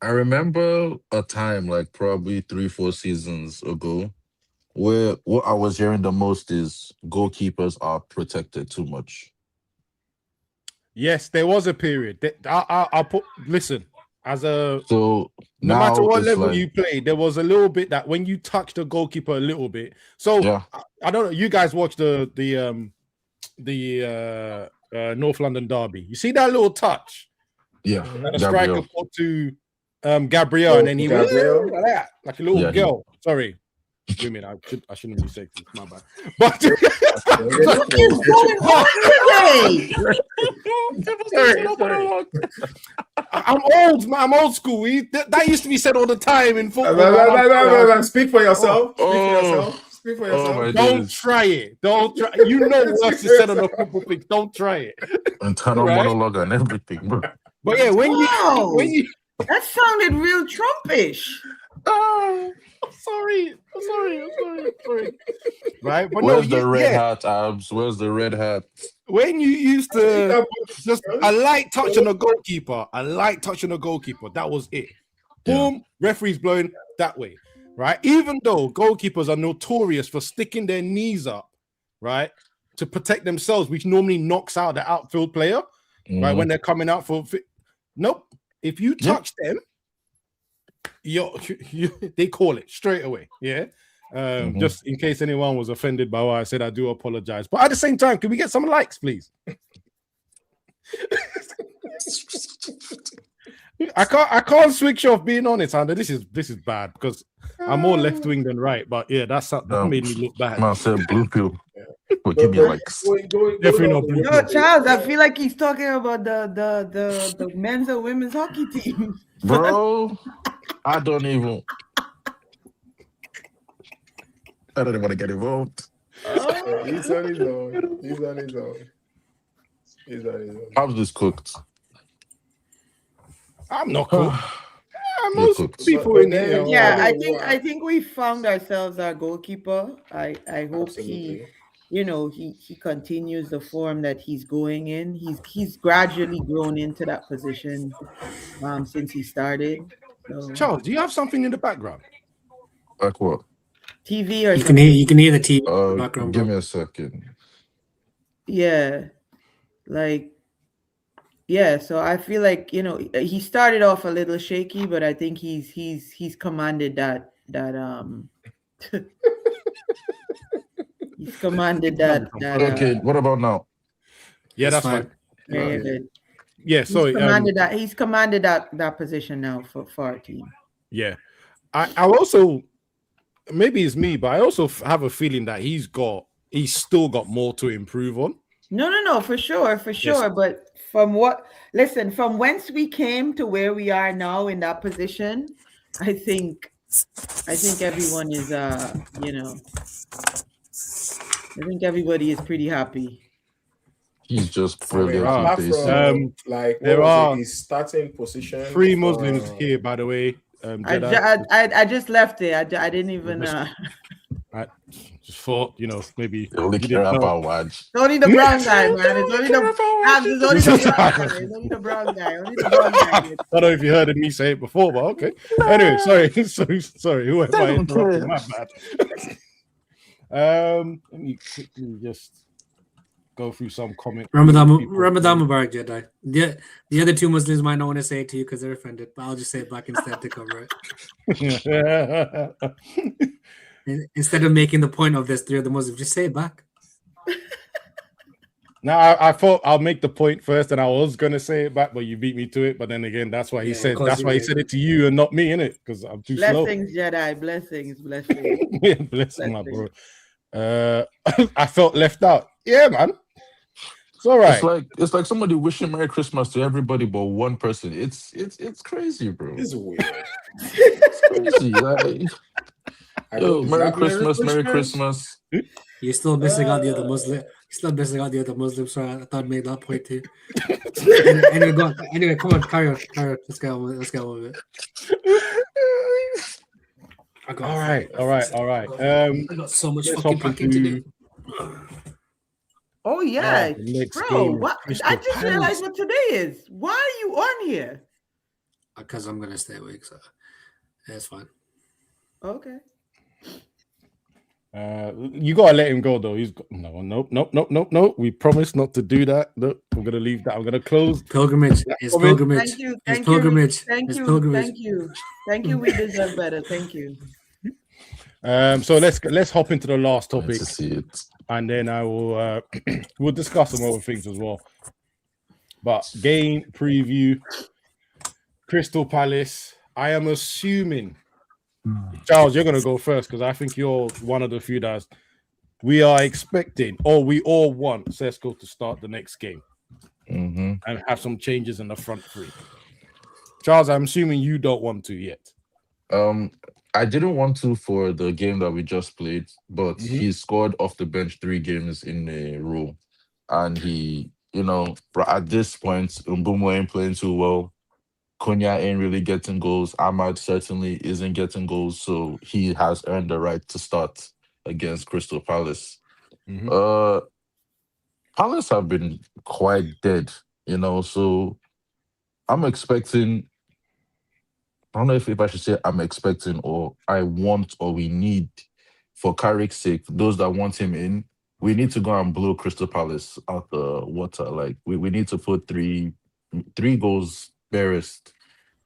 I remember a time, like probably 3-4 seasons ago, where what I was hearing the most is goalkeepers are protected too much. Yes, there was a period. I'll put, listen, no matter what level you played, there was a little bit that when you touch the goalkeeper a little bit. So yeah. I don't know. You guys watch the North London derby. You see that little touch? Yeah. And the striker put to Gabriel, and then he went like that, like a little girl. Sorry. Women, I shouldn't be sexist. My bad. But what is going on today? I'm old, man. I'm old school. That used to be said all the time in football. Speak for yourself. Speak for yourself. Don't try it. Don't try. You know what is said on the football pitch. Don't try it. Internal monologue and everything, bro. But yeah, when you that sounded real Trumpish. I'm sorry. Right, but Where's no, the red hat, Abs? Where's the red hat? when you used to just a light touch on a goalkeeper, that was it. Boom, referee's blowing that way, right? Even though goalkeepers are notorious for sticking their knees up, right, to protect themselves, which normally knocks out the outfield player, right, when they're coming out for. Nope, if you touch them, they call it straight away. Yeah. Just in case anyone was offended by what I said, I do apologize. But at the same time, can we get some likes, please? I can't switch off being honest, Hunter. This is bad because I'm more left wing than right. But yeah, that made me look bad. Man said blue pill. Well, give me likes. Definitely not blue No, pill. Charles, I feel like he's talking about the men's and women's hockey team. Bro, I don't even want to get involved. He's on his own. How's this cooked? I'm not cool. Most people in there. Yeah, I think we found ourselves our goalkeeper. I hope he continues the form that he's going in. He's gradually grown into that position since he started. So. Charles, do you have something in the background? Like what? TV or you can hear the TV in the background. Give me a second. Yeah, so I feel like he started off a little shaky, but I think he's commanded that he's commanded that okay, what about now? Yeah, that's fine. Very good. Yeah, sorry. He's commanded that position now for our team. Yeah. I also, maybe it's me, but I also have a feeling that he's still got more to improve on. No, for sure. Yes. But from whence we came to where we are now in that position, I think everyone is I think everybody is pretty happy. He's just brilliant. There are his starting position. 3 Muslims here, by the way. I just left it. I didn't even. I just thought, maybe. Don't need the brown guy, man. It's only the brown guy. I don't know if you heard me say it before, but okay. Anyway, sorry. Who am I interrupting? My bad. Let me quickly just go through some comments. Ramadan Mubarak, Jedi. The other 2 Muslims might not want to say it to you because they're offended, but I'll just say it back instead to cover it. Instead of making the point of this, 3 other Muslims, just say it back. Now, I thought I'll make the point first, and I was gonna say it back, but you beat me to it. But then again, that's why he said. That's why he said it to you and not me, innit? Because I'm too slow. Blessings, Jedi. Blessings. Yeah, blessings, my bro. I felt left out. Yeah, man. It's all right. It's like somebody wishing Merry Christmas to everybody but one person. It's crazy, bro. It's weird. It's crazy. Yo, Merry Christmas. You're still missing out the other Muslim. So I thought I'd make that point too. Anyway, come on, carry on. Let's get on with it. All right. I got so much fucking packing to do. Oh yeah, bro. What? I just realized what today is. Why are you on here? Because I'm gonna stay awake, so that's fine. Okay. You gotta let him go though. He's no. We promised not to do that. Look, we're gonna leave that. I'm gonna close pilgrimage. It's pilgrimage. Thank you. We deserve better. Thank you. So let's hop into the last topic, and then I will we'll discuss some other things as well. But game preview, Crystal Palace. I am assuming, Charles, you're gonna go first because I think you're one of the few that we are expecting, or we all want Sesko to start the next game and have some changes in the front 3. Charles, I'm assuming you don't want to yet. I didn't want to for the game that we just played, but he scored off the bench 3 games in a row. And he, at this point, Mbeumo ain't playing too well. Cunha ain't really getting goals. Ahmad certainly isn't getting goals, so he has earned the right to start against Crystal Palace. Mhm. Palace have been quite dead, so I'm expecting. I don't know if I should say I'm expecting or I want or we need, for Carrick's sake, those that want him in, we need to go and blow Crystal Palace out the water. Like we need to put three goals barest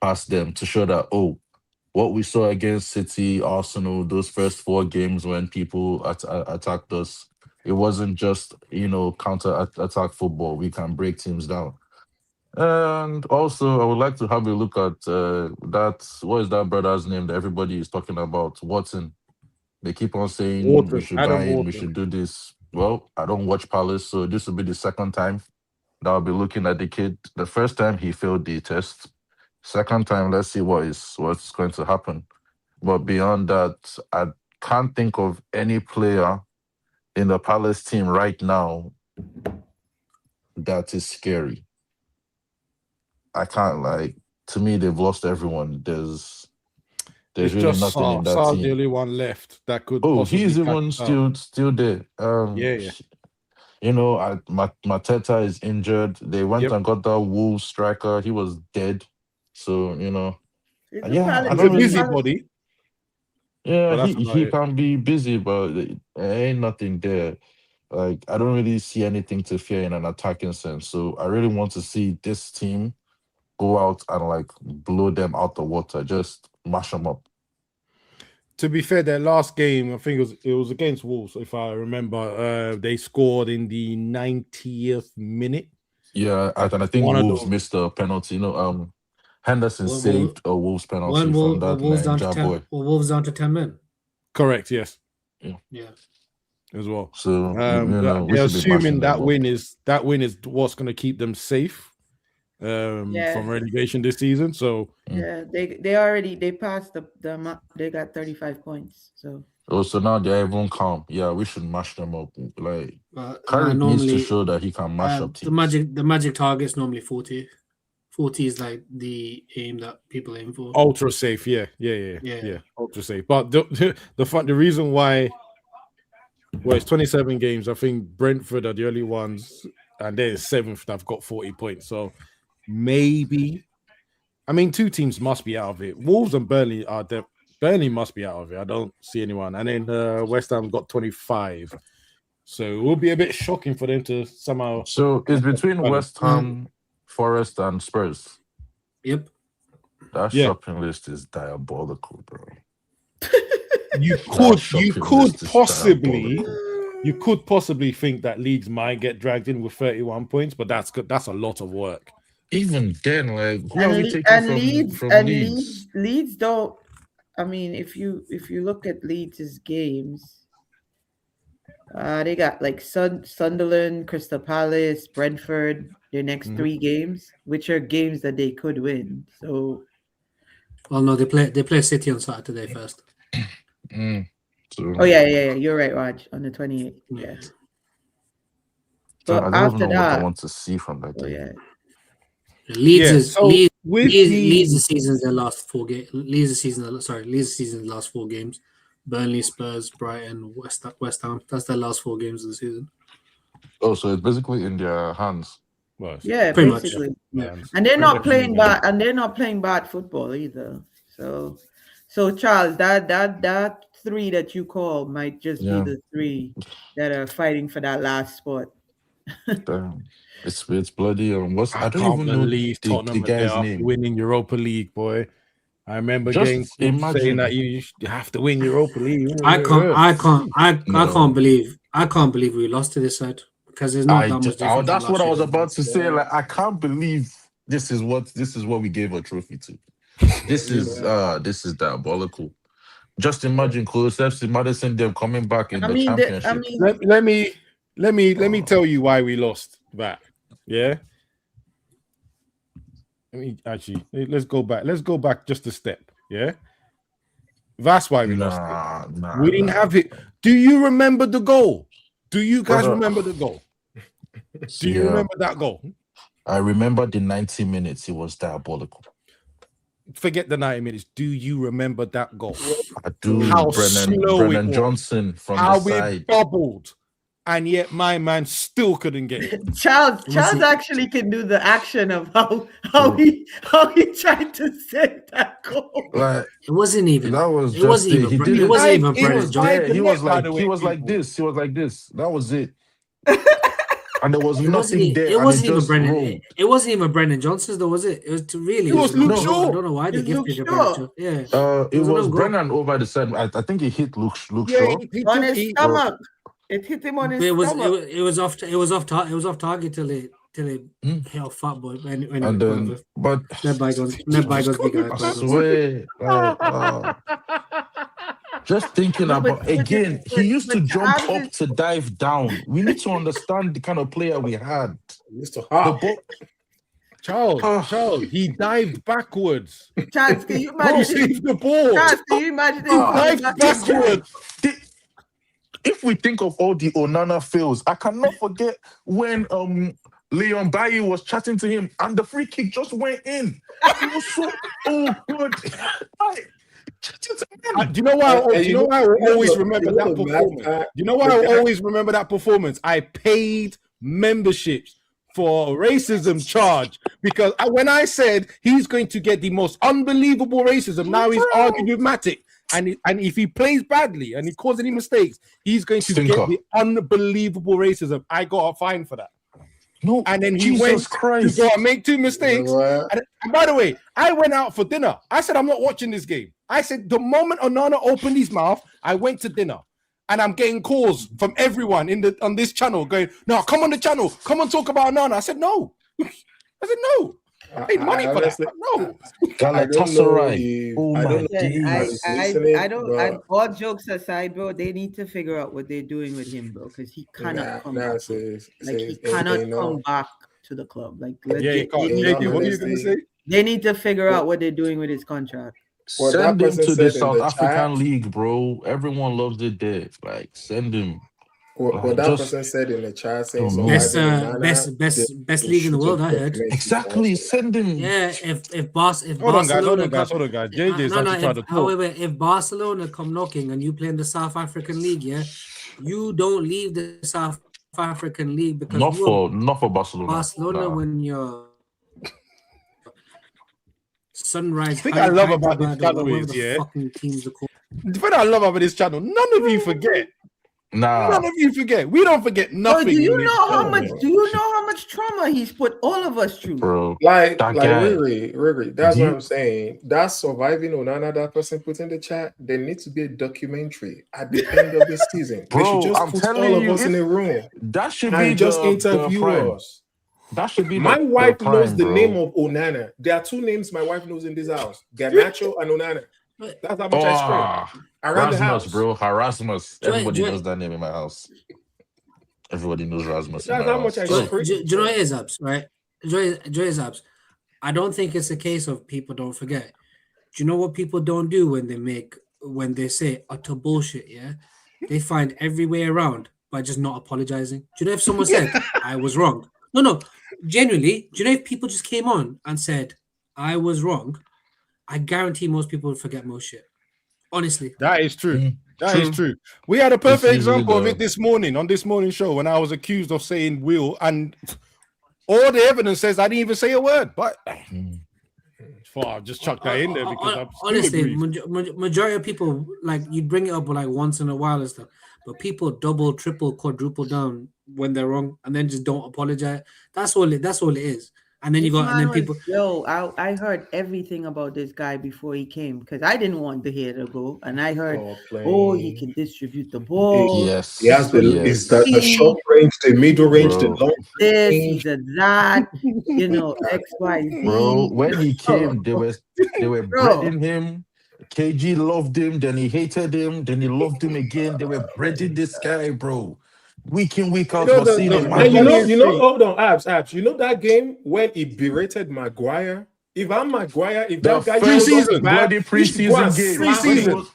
past them to show that, what we saw against City, Arsenal, those first 4 games when people attacked us, it wasn't just, counter attack football. We can break teams down. And also, I would like to have a look at what is that brother's name that everybody is talking about? Watson. They keep on saying we Wharton, should buy Adam him, we Wharton. should do this. Well, I don't watch Palace, so this will be the second time that I'll be looking at the kid. The first time he failed the test. Second time, let's see what's going to happen. But beyond that, I can't think of any player in the Palace team right now that is scary. I can't, to me, they've lost everyone. There's It's really just nothing in that Sar's the team. only one left that could. Oh, possibly he's the catch one us out. still there. Yeah. Mateta is injured. They went Yep. and got that Wolves striker. He was dead. So, It's yeah, I He's don't a really. busybody. Yeah, But that's he about it. can be busy, but there ain't nothing there. Like, I don't really see anything to fear in an attacking sense. So I really want to see this team go out and blow them out the water, just mash them up. To be fair, their last game, I think it was against Wolves, if I remember. They scored in the 90th minute. Yeah, and I think One of Wolves those. missed a penalty. Henderson Well, saved a Wolves penalty from that Wolves down to Ninja 10. boy. Well, Wolves down to 10 men. Correct, yes. Yeah. As well. So we they're assuming that win is what's going to keep them safe Yeah. from relegation this season. So Yeah, they passed the they got 35 points. So now they're everyone calm. Yeah, we should mash them up. Carrick needs normally, to show that he can mash up teams. the magic target's normally 40. 40 is like the aim that people aim for. ultra safe, yeah, ultra safe. But the reason why, it's 27 games. I think Brentford are the only ones, and they're 7th that've got 40 points. So maybe, I mean, 2 teams must be out of it. Wolves and Burnley are there. Burnley must be out of it. I don't see anyone. And then West Ham got 25. So it will be a bit shocking for them to somehow. So it's between West Ham, Forest, and Spurs. Yep. That shopping list is diabolical, bro. You could possibly think that Leeds might get dragged in with 31 points, but that's good. That's a lot of work. Even then, who are we taking from Leeds? Leeds don't. I mean, if you look at Leeds' games, they got Sunderland, Crystal Palace, Brentford, their next 3 games, which are games that they could win. So, well, no, they play City on Saturday first. Oh yeah, you're right, Raj. On the 28th, yeah. But I don't know what I want to see from that game. Yeah. Leeds' season's their last 4 games. Leeds' season's last 4 games. Burnley, Spurs, Brighton, West Ham. That's their last 4 games of the season. Oh, so it's basically in their hands. Well, yeah, pretty basically. Much. Yeah. And they're not playing bad. And they're not playing bad football either. So Charles, that 3 that you call might just be the 3 that are fighting for that last spot. Damn. It's bloody. I don't even believe Tottenham the guy's name. Winning Europa League, boy. I remember Just saying that you have to win Europa League. I can't believe we lost to this side because there's not that much difference. That's what I was about to say. I can't believe this is what we gave a trophy to. This is diabolical. Just imagine Kulusevski, Madison, them coming back in the championship. Let me tell you why we lost that. Yeah. Let's go back. Let's go back just a step. Yeah. That's why we lost it. We didn't have it. Do you remember the goal? Do you guys remember the goal? Do you remember that goal? I remember the 90 minutes. It was diabolical. forget the 90 minutes. Do you remember that goal? I do. How slow Brennan it was. Johnson from How the side. it bubbled, and yet my man still couldn't get it. Charles actually can do the action of how he tried to save that goal. Like, It wasn't even. that was It just wasn't it. even. He It didn't. wasn't even It Brennan was Johnson. Yeah, he was by like the way, he was like people. this. He was like this. That was it. And there was It wasn't. nothing there. It and wasn't even just Brennan. rolled. It wasn't even Brennan Johnson's though, was it? It was really. It was Luke I Shaw. don't know why they It's gifted Luke it Brennan Shaw. Johnson. Yeah. It was another goal. Brennan over the side. I think he hit Luke Yeah, Shaw. he On took- his he- stomach. It hit him on his It was. stomach. It was off. It was off target till it hit off fat boy. Anyway, And then, whatever. but Let bygones. Let bygones be I bygones. swear, just thinking No, but- about again, he used to but jump Travis up to dive down. We need to understand the kind of player we had. Used to The hop. ball, Charles, he dived backwards. Chance, can you Bro, imagine? save the ball. Chance, can you imagine? him coming Dived back? backwards. if we think of all the Onana fails, I cannot forget when Leon Bailly was chatting to him and the free kick just went in. It was so good. Do you know why? Do you know why I always remember that the performance? mad- Do you know why I always remember that performance? I paid memberships for racism charge because when I said he's going to get the most unbelievable racism, now he's arguing with Matic. And if he plays badly and he causes any mistakes, he's going to get the unbelievable racism. I got a fine for that. No, and then he Jesus went Christ. to go and make 2 mistakes. And by the way, I went out for dinner. I said, I'm not watching this game. I said, the moment Onana opened his mouth, I went to dinner. And I'm getting calls from everyone on this channel going, no, come on the channel. Come on, talk about Onana. I said, no. I said, no. I paid money for that. No. Galatasaray. All jokes aside, bro, they need to figure out what they're doing with him, bro, because he cannot come back. He cannot come back to the club. Like, he can't. What are you going to say? They need to figure out what they're doing with his contract. Send him to the South African League, bro. Everyone loves it there. Like, send him. What that person said in the chat saying best league in the world, I heard. Exactly, send him. Yeah, if Barcelona, hold on, guys. JJ's actually trying to talk. However, if Barcelona come knocking and you play in the South African League, yeah, you don't leave the South African League because not for Barcelona. Barcelona, when you're Sunrise. The thing I love about this channel is, the thing I love about this channel, none of you forget. None of you forget. We don't forget nothing. Do you know how much trauma he's put all of us through? Bro, Riri, that's what I'm saying. That's surviving Onana that person put in the chat. There needs to be a documentary at the end of the season. Bro, they should just put all of us in a room. That should be just interview us. That should be my wife knows the name of Onana. There are 2 names my wife knows in this house: Garnacho and Onana. That's how much I scream around the house, bro. Rasmus. Everybody knows that name in my house. Everybody knows Rasmus. That's how much I scream. Do you know what it is, Abs? Right? Abs. I don't think it's a case of people don't forget. Do you know what people don't do when they say utter bullshit? Yeah, they find every way around by just not apologizing. Do you know if someone said I was wrong? No. Genuinely, do you know if people just came on and said I was wrong? I guarantee most people would forget most shit. Honestly, that is true. That is true. We had a perfect example of it this morning on this morning show when I was accused of saying will, and all the evidence says I didn't even say a word. But I'll just chuck that in there because honestly, majority of people, like, you bring it up like once in a while and stuff, but people double, triple, quadruple down when they're wrong and then just don't apologize. That's all it is. And then people. I heard everything about this guy before he came because I didn't want the hair to go, and I heard, he can distribute the ball. Yes, he has the short range, the middle range, the long range. That, X, Y, Z. Bro, when he came, they were breeding him. KG loved him, then he hated him, then he loved him again. They were breeding this guy, bro. Week in, week out, hold on, Abs. You know that game when he berated Maguire? If I'm Maguire, if that guy preseason game,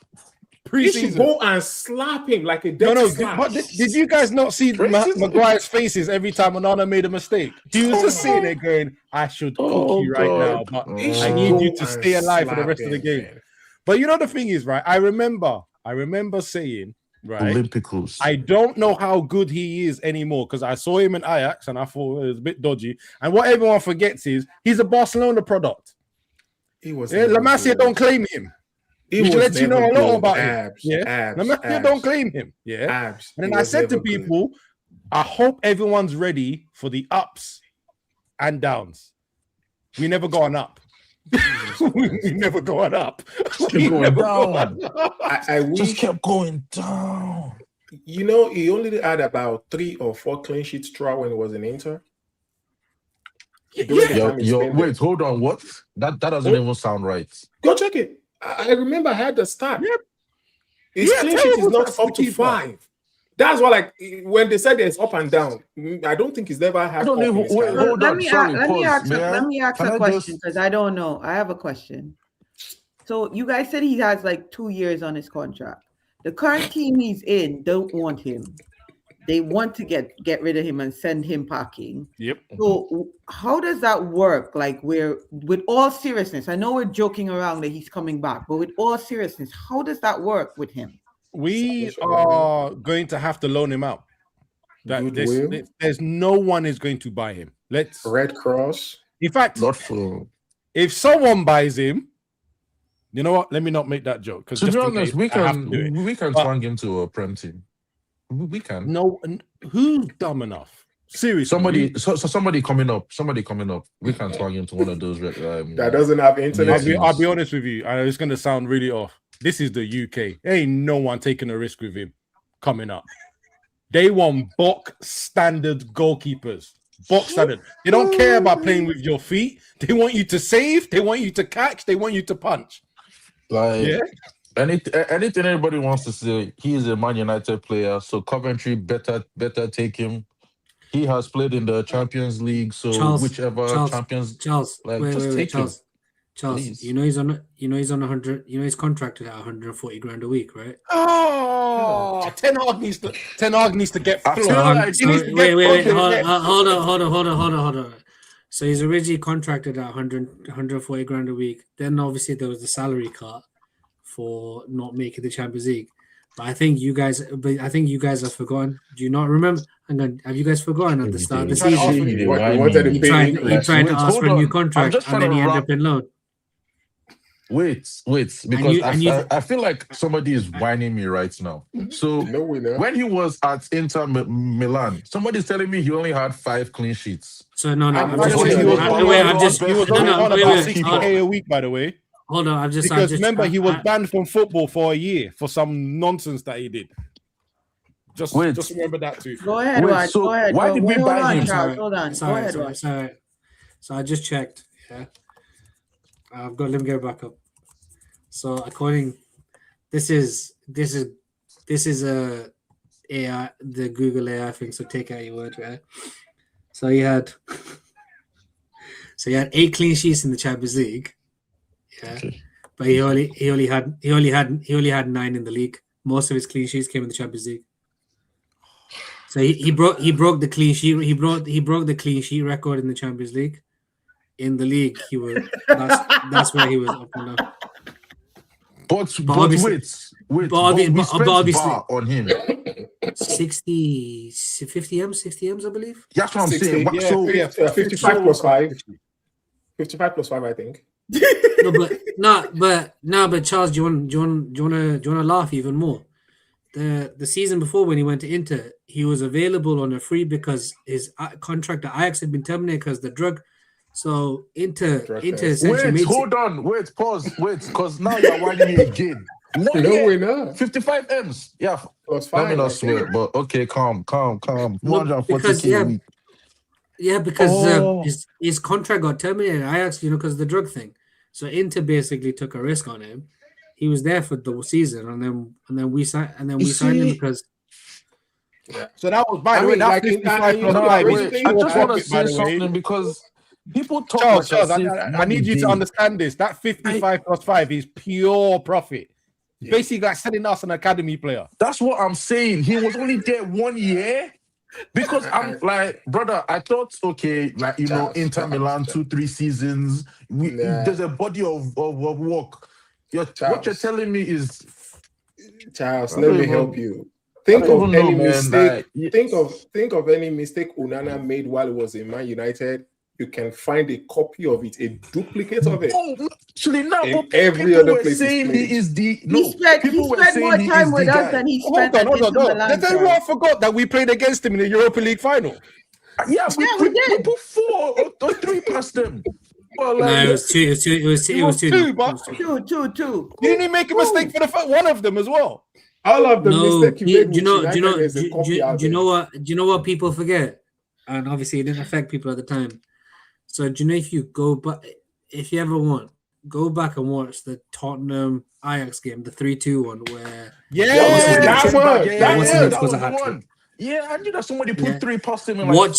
He should Preseason. go and slap him like a No, dirty slap. but did you guys not see Maguire's faces every time Onana made a mistake? He was just sitting there going, I should cook you right now, but I need you to stay alive for the rest of the game. Man. But you know, the thing is, right? I remember saying, right, Olympicals. I don't know how good he is anymore because I saw him in Ajax and I thought it was a bit dodgy. And what everyone forgets is he's a Barcelona product. He was La Masia don't claim him. Which lets you know a lot about him. La Masia don't claim him. Yeah. And then I said to people, I hope everyone's ready for the ups and downs. We never gone up. we never gone up. We never going down. I wish just kept going down. You know, he only had about 3 or 4 clean sheets throughout when he was in Inter. Wait, hold on. What? That doesn't even sound right. Go check it. I remember I had the stat. Yep. His clean sheet is not up to 5. That's why, like, when they said it's up and down, I don't think he's never had. Let me ask a question because I don't know. I have a question. So you guys said he has like 2 years on his contract. The current team he's in don't want him. They want to get rid of him and send him packing. Yep. So how does that work? Like, with all seriousness, I know we're joking around that he's coming back, but with all seriousness, how does that work with him? We are going to have to loan him out. There's no one is going to buy him. Let's Red Cross. In fact, if someone buys him, you know what? Let me not make that joke. Because to be honest, we can twang him to a Prem team. We can. No, who's dumb enough? Seriously, somebody coming up. We can twang him to one of those. That doesn't have internet. I'll be honest with you. And it's going to sound really off. This is the UK. Ain't no one taking a risk with him coming up. They want box standard goalkeepers. Box standard. They don't care about playing with your feet. They want you to save. They want you to catch. They want you to punch. Anything anybody wants to say, he is a Man United player, so Coventry better take him. He has played in the Champions League, so Charles, you know he's on 100. You know he's contracted at 140 grand a week, right? Oh, Ten Hag needs to get floored. Wait. Hold on. So he's originally contracted at 140 grand a week. Then obviously there was the salary cut for not making the Champions League. But I think you guys have forgotten. Do you not remember? Have you guys forgotten at the start of the season? He tried to ask for a new contract and then he ended up in loan. Wait, because I feel like somebody is whining me right now. So when he was at Inter Milan, somebody's telling me he only had 5 clean sheets. So no, he was only on about 60K a week, by the way. Hold on, remember he was banned from football for a year for some nonsense that he did. Just remember that too. Go ahead, Raj. Go ahead. Why did we buy him? Hold on. Sorry. So I just checked. Yeah. Let me get it back up. So this is a AI, the Google AI thing. So take out your word, right? So he had 8 clean sheets in the Champions League. Yeah, okay. But he only had 9 in the league. Most of his clean sheets came in the Champions League. So he broke the clean sheet. He broke the clean sheet record in the Champions League. In the league, that's where he was up and down. But wait, obviously on him. 60 M's, I believe. That's what I'm saying. 55 plus 5. 55 plus 5, I think. But Charles, do you want to laugh even more? The season before, when he went to Inter, he was available on a free because his contract at Ajax had been terminated because the drug. So Inter essentially pause, because now you're whining me again. 55 M's, yeah. Plus 5. Let me not swear, but okay, calm. 140K. Because his contract got terminated at Ajax, because of the drug thing. So Inter basically took a risk on him. He was there for the season, and then we signed him because. Yeah. So that was, by the way, that 55 plus 5. I just want to say something because people talk. Charles, I need you to understand this. That 55 plus 5 is pure profit. Basically, like selling us an academy player. That's what I'm saying. He was only there 1 year. Because I'm like, brother, I thought, okay, like, Inter Milan, 2-3 seasons. There's a body of work. What you're telling me is... Charles, let me help you. Think of any mistake. Think of any mistake Onana made while he was in Man United. You can find a copy of it, a duplicate of it. Oh, actually, now every other place saying he is the he spent more time with us than he spent at Inter Milan. Let's everyone forgot that we played against him in the Europa League final. Yeah, we did. We put 4 or 3 past them. Well, like, no, it was 2. It was 2. Two. Didn't he make a mistake for the one of them as well? All of the mistakes he made. Do you know what people forget? And obviously, it didn't affect people at the time. So do you know if you go back, if you ever want, go back and watch the Tottenham Ajax game, the 3-2 one, where that was a hat trick. Yeah, I knew that somebody put 3 past him in like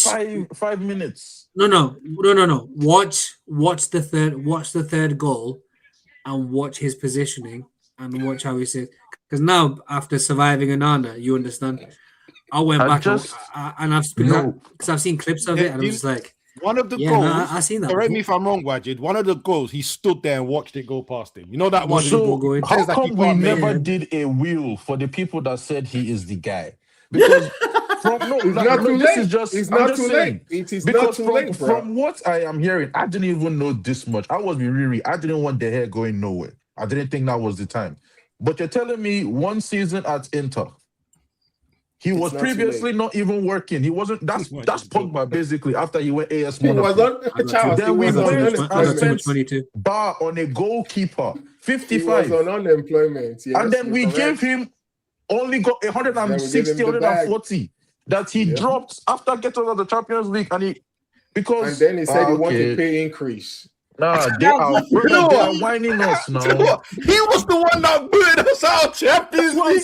5 minutes. No. Watch the third goal, and watch his positioning, and watch how he says. Because now, after surviving Onana, you understand. I went back and I've seen clips of it, and I'm just like. One of the goals, I seen that. Correct me if I'm wrong, Wajid. One of the goals, he stood there and watched it go past him. You know that one. So how come we never did a wheel for the people that said he is the guy? Because it's not too late. It is not too late. From what I am hearing, I didn't even know this much. I was really, I didn't want the hair going nowhere. I didn't think that was the time. But you're telling me 1 season at Inter. He was previously not even working. He wasn't. That's Pogba basically. After he went AS Monaco, then we went and spent bar on a goalkeeper, 55. He was on unemployment, yes, and then we gave him only got 160, 140 that he dropped after getting out of the Champions League, and then he said he wanted a pay increase. Nah, they are whining us now. He was the one that booted us out Champions League.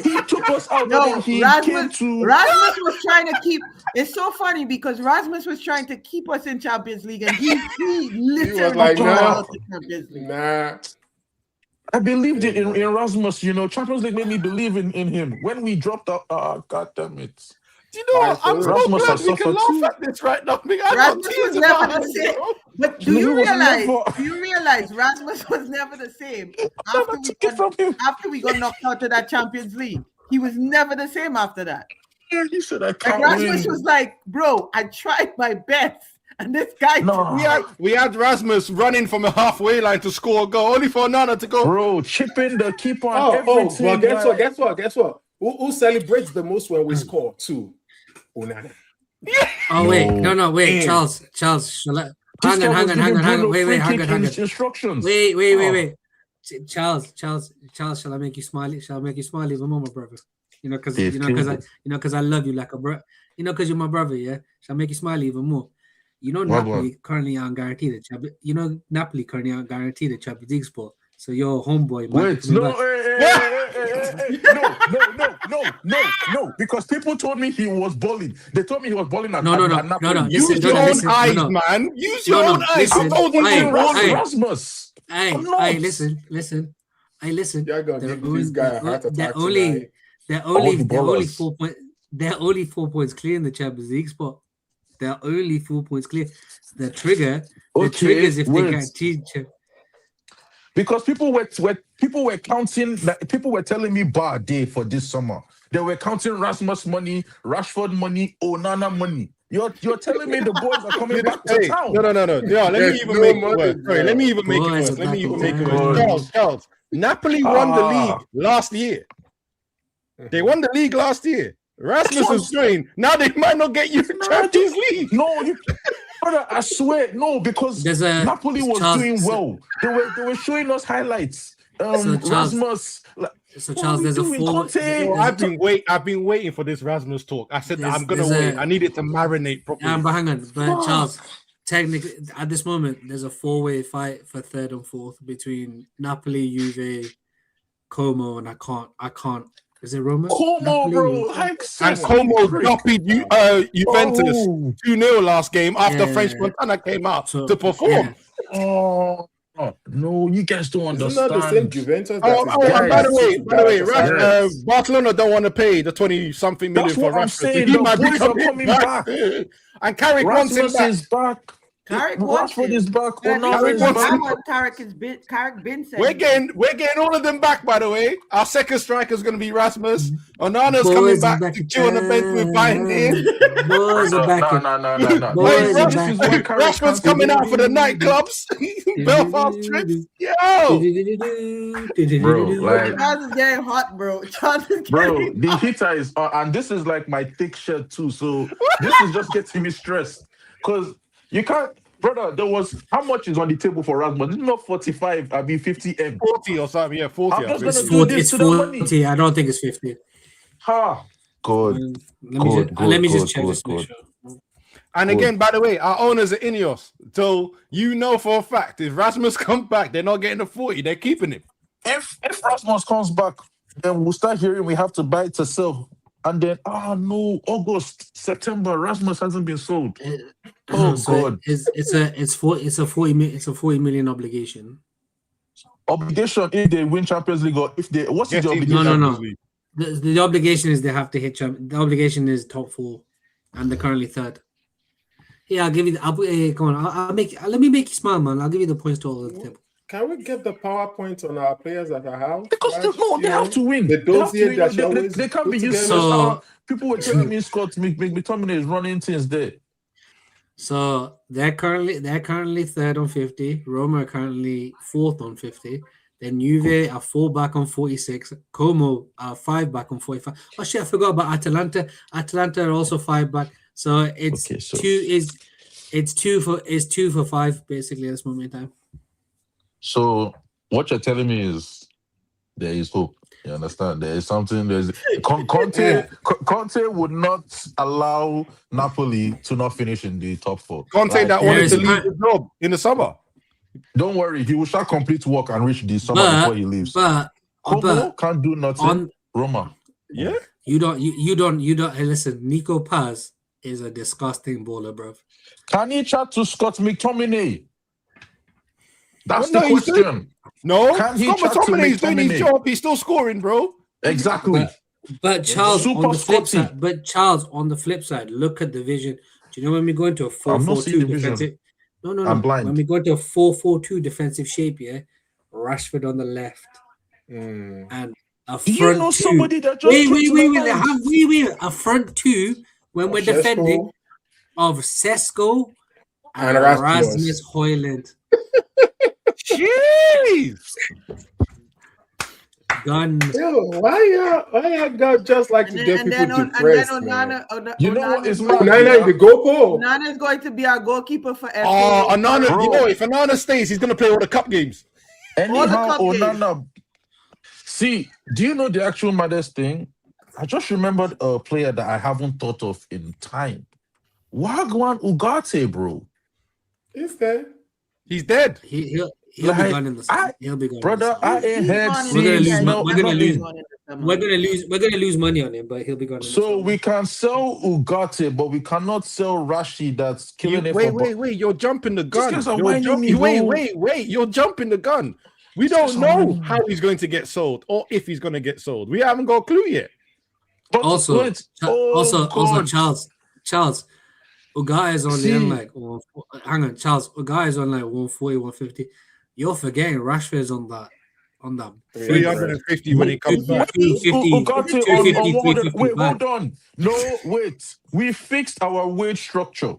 He took us out. No, Rasmus was trying to keep. It's so funny because Rasmus was trying to keep us in Champions League, and he literally was like, Champions League. Nah. I believed it in Rasmus. Champions League made me believe in him. When we dropped out, God damn it. Do you know what? I'm so glad we can laugh at this right now. Rasmus was never the same. But do you realize Rasmus was never the same after we got knocked out of that Champions League? He was never the same after that. Yeah, he said I can't Rasmus was like, bro, I tried my best. And this guy, we had Rasmus running from a halfway line to score a goal, only for Nana to go. Bro, chipping the keeper on everything. Well, guess what? Who celebrates the most when we score? 2. Onana. Oh wait, no, wait, Charles, shall I? Hang on. Wait, hang on. Instructions. Wait. Charles, shall I make you smile? Shall I make you smile even more, my brother? Because I love you like a bro. Because you're my brother, yeah. Shall I make you smile even more? Napoli currently aren't guaranteed a champion. Napoli currently aren't guaranteed a Champions League spot. So your homeboy. Wait, no. Because people told me he was balling. They told me he was balling at Napoli. No. Use your own eyes, man. Use your own eyes. I told you it was Rasmus. Hey, listen. You're gonna give this guy a heart attack. They're only 4 points. They're only 4 points clear in the Champions League spot. They're only 4 points clear. The triggers if they can't teach. Because people were counting. People were telling me bar day for this summer. They were counting Rasmus money, Rashford money, Onana money. You're telling me the boys are coming back to town? No. Yeah, let me even make it worse. Charles, Napoli won the league last year. They won the league last year. Rasmus is doing. Now they might not get you the Champions League. Brother, I swear, no, because Napoli was doing well. They were showing us highlights. Rasmus. So Charles, there's a full. I've been waiting for this Rasmus talk. I said I'm gonna wait. I need it to marinate properly. But hang on, Charles. Technically, at this moment, there's a 4-way fight for 3rd and 4th between Napoli, Juve, Como, and I can't. Is it Roma? Como, bro. And Como copied Juventus 2-0 last game after French Montana came out to perform. No, you guys don't Isn't that the same understand. Juventus? And by the way, Yes. Barcelona don't want to pay the 20-something million That's for what I'm Rashford. saying. He The might be boys are coming back. And Carrick wants him Rasmus back. is back. Carrick wants Rashford him. is back. But Onana is that back. one Carrick been said. We're getting all of them back, by the way. Our second striker is going to be Rasmus. Onana's coming back to chill on the bench with Bayern. Boys are back. No. Boys are This is back. why Carrick Rashford's can't coming out for the nightclubs. Belfast trips. Yo! Bro, like, Charles is getting hot, bro. Charles is bro, getting the hot. heater is and this is like my thick shirt too. So this is just getting me stressed. Because you can't, brother, there was how much is on the table for Rasmus? It's not 45, I mean 50M. 40 or something, yeah, 40. I'm just I think. gonna do this It's to the money. 40. I don't think it's 50. Ha. Good. Let me just check this. Sure. And again, by the way, our owners are Ineos. So you know for a fact, if Rasmus comes back, they're not getting the 40, they're keeping him. If Rasmus comes back, then we'll start hearing we have to buy to sell. And then, no, August, September, Rasmus hasn't been sold. Oh God! It's a 40 million obligation. Obligation if they win Champions League or if they what's the obligation? No. The obligation is they have to hit the obligation is top 4, and they're currently 3rd. Yeah, I'll give you. Come on, let me make you smile, man. I'll give you the points total at the table. Can we get the PowerPoint on our players at our house? Because they have to win. They can't be used. So people were telling me Scott McTominay is running things there. So they're currently 3rd on 50. Roma are currently 4th on 50. Then Juve are 4 back on 46. Como are 5 back on 45. Oh shit, I forgot about Atalanta. Atalanta are also 5 back. So it's two for 5 basically at this moment in time. So what you're telling me is there is hope. You understand? There is something. Conte would not allow Napoli to not finish in the top 4. Conte that wanted to leave the job in the summer. Don't worry, he will start complete work and reach the summer before he leaves. But can't do nothing. Roma. Yeah. You don't. Hey, listen, Nico Paz is a disgusting baller, bro. Can he chat to Scott McTominay? That's the question. No, can he Scott McTominay is doing his job. He's still scoring, bro. Exactly. But Charles, on the flip side, look at the vision. Do you know when we go into a 4-4-2 defensive? No. I'm blind. When we go into a 4-4-2 defensive shape, yeah, Rashford on the left, and a front you know two. Somebody that just wait. A front two when we're defending of Sesko and Rasmus Højlund. Jeez. Gun. Yo, why y'all got just like to get people depressed, man? You know what is mad? Onana in the goal. Onana is going to be our goalkeeper for FA. Oh, Onana, you know, if Onana stays, he's going to play all the cup games. Anyhow, Onana. See, do you know the actual maddest thing? I just remembered a player that I haven't thought of in time. Wagwan Ugarte, bro. Is there? He's dead. He'll be gone in the summer. He'll be gone. Brother, I ain't had We're gonna lose money on him, but he'll be gone. So we can sell Ugarte, but we cannot sell Rashi. That's killing it. Wait! You're jumping the gun. Wait! You're jumping the gun. We don't know how he's going to get sold or if he's going to get sold. We haven't got a clue yet. But also, Charles. Ugai is only on Charles. Ugai is on like 140, 150. You're forgetting Rashford's on that 350 when he comes back. 250. Wait, hold on. No, wait. We fixed our wage structure.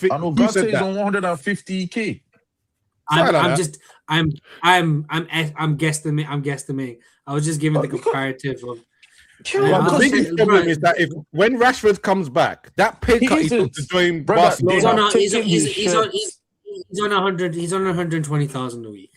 And Ugarte is on 150k. I'm guesstimating. I was just giving the comparative of. The biggest problem is that when Rashford comes back, that pay cut he took to join Barcelona. He's on 100. He's on 120,000 a week.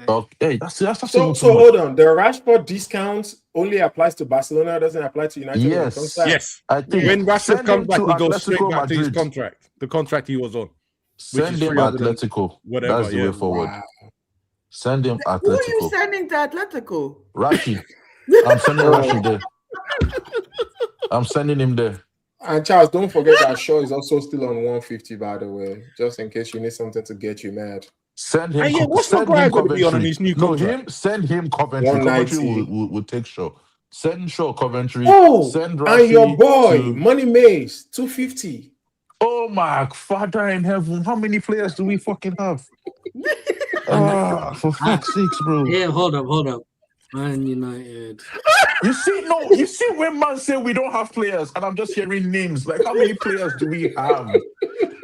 Okay, that's so hold on. The Rashford discount only applies to Barcelona, doesn't apply to United. Yes. I think when Rashford comes back, he goes straight back to his contract. The contract he was on. Send him Atletico. Whatever. That's the way forward. Wow. Send him Atletico. Who are you sending to Atletico? Rashi. I'm sending Rashi there. I'm sending him there. And Charles, don't forget that Shaw is also still on 150, by the way, just in case you need something to get you mad. Send him. And yeah, what's Send Maguire him going to be on Coventry. his new No, contract? send him Coventry. 190. Coventry will take Shaw. Send Shaw Coventry. Oh, send and Rafi your boy, to... Money Maze, 250. Oh my Father in heaven! How many players do we fucking have? For fuck's sakes, bro. Yeah, hold up. Man United. You see when man say we don't have players, and I'm just hearing names. Like, how many players do we have?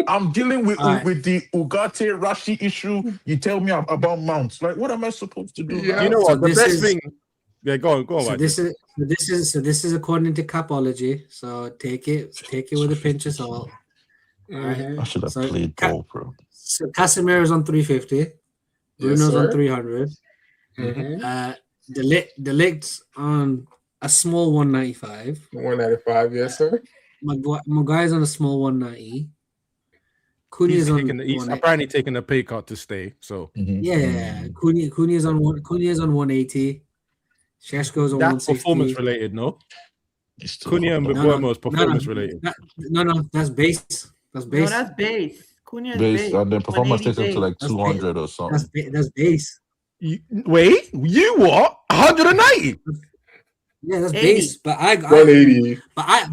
I'm dealing with the Ugarte Rashi issue. You tell me about Mount. Like, what am I supposed to do? Yeah. You know what? The best thing. Yeah, go on. So this is according to Capology. So take it with a pinch of salt. I should have played ball, bro. So Casemiro's on 350. Bruno's on 300. The Lict's on a small 195. 195, yes, sir. Maguire's on a small 190. He's apparently taking a pay cut to stay. So Cunha's on 180. Sesko's on 160. That's performance related, no? Cunha and Mbeumo is performance related. No, that's base. That's base. No, that's base. Cunha's base, and then performance takes base. him to like 200 or something. That's base. Wait, you what? 190? Yeah, that's base. But 180. But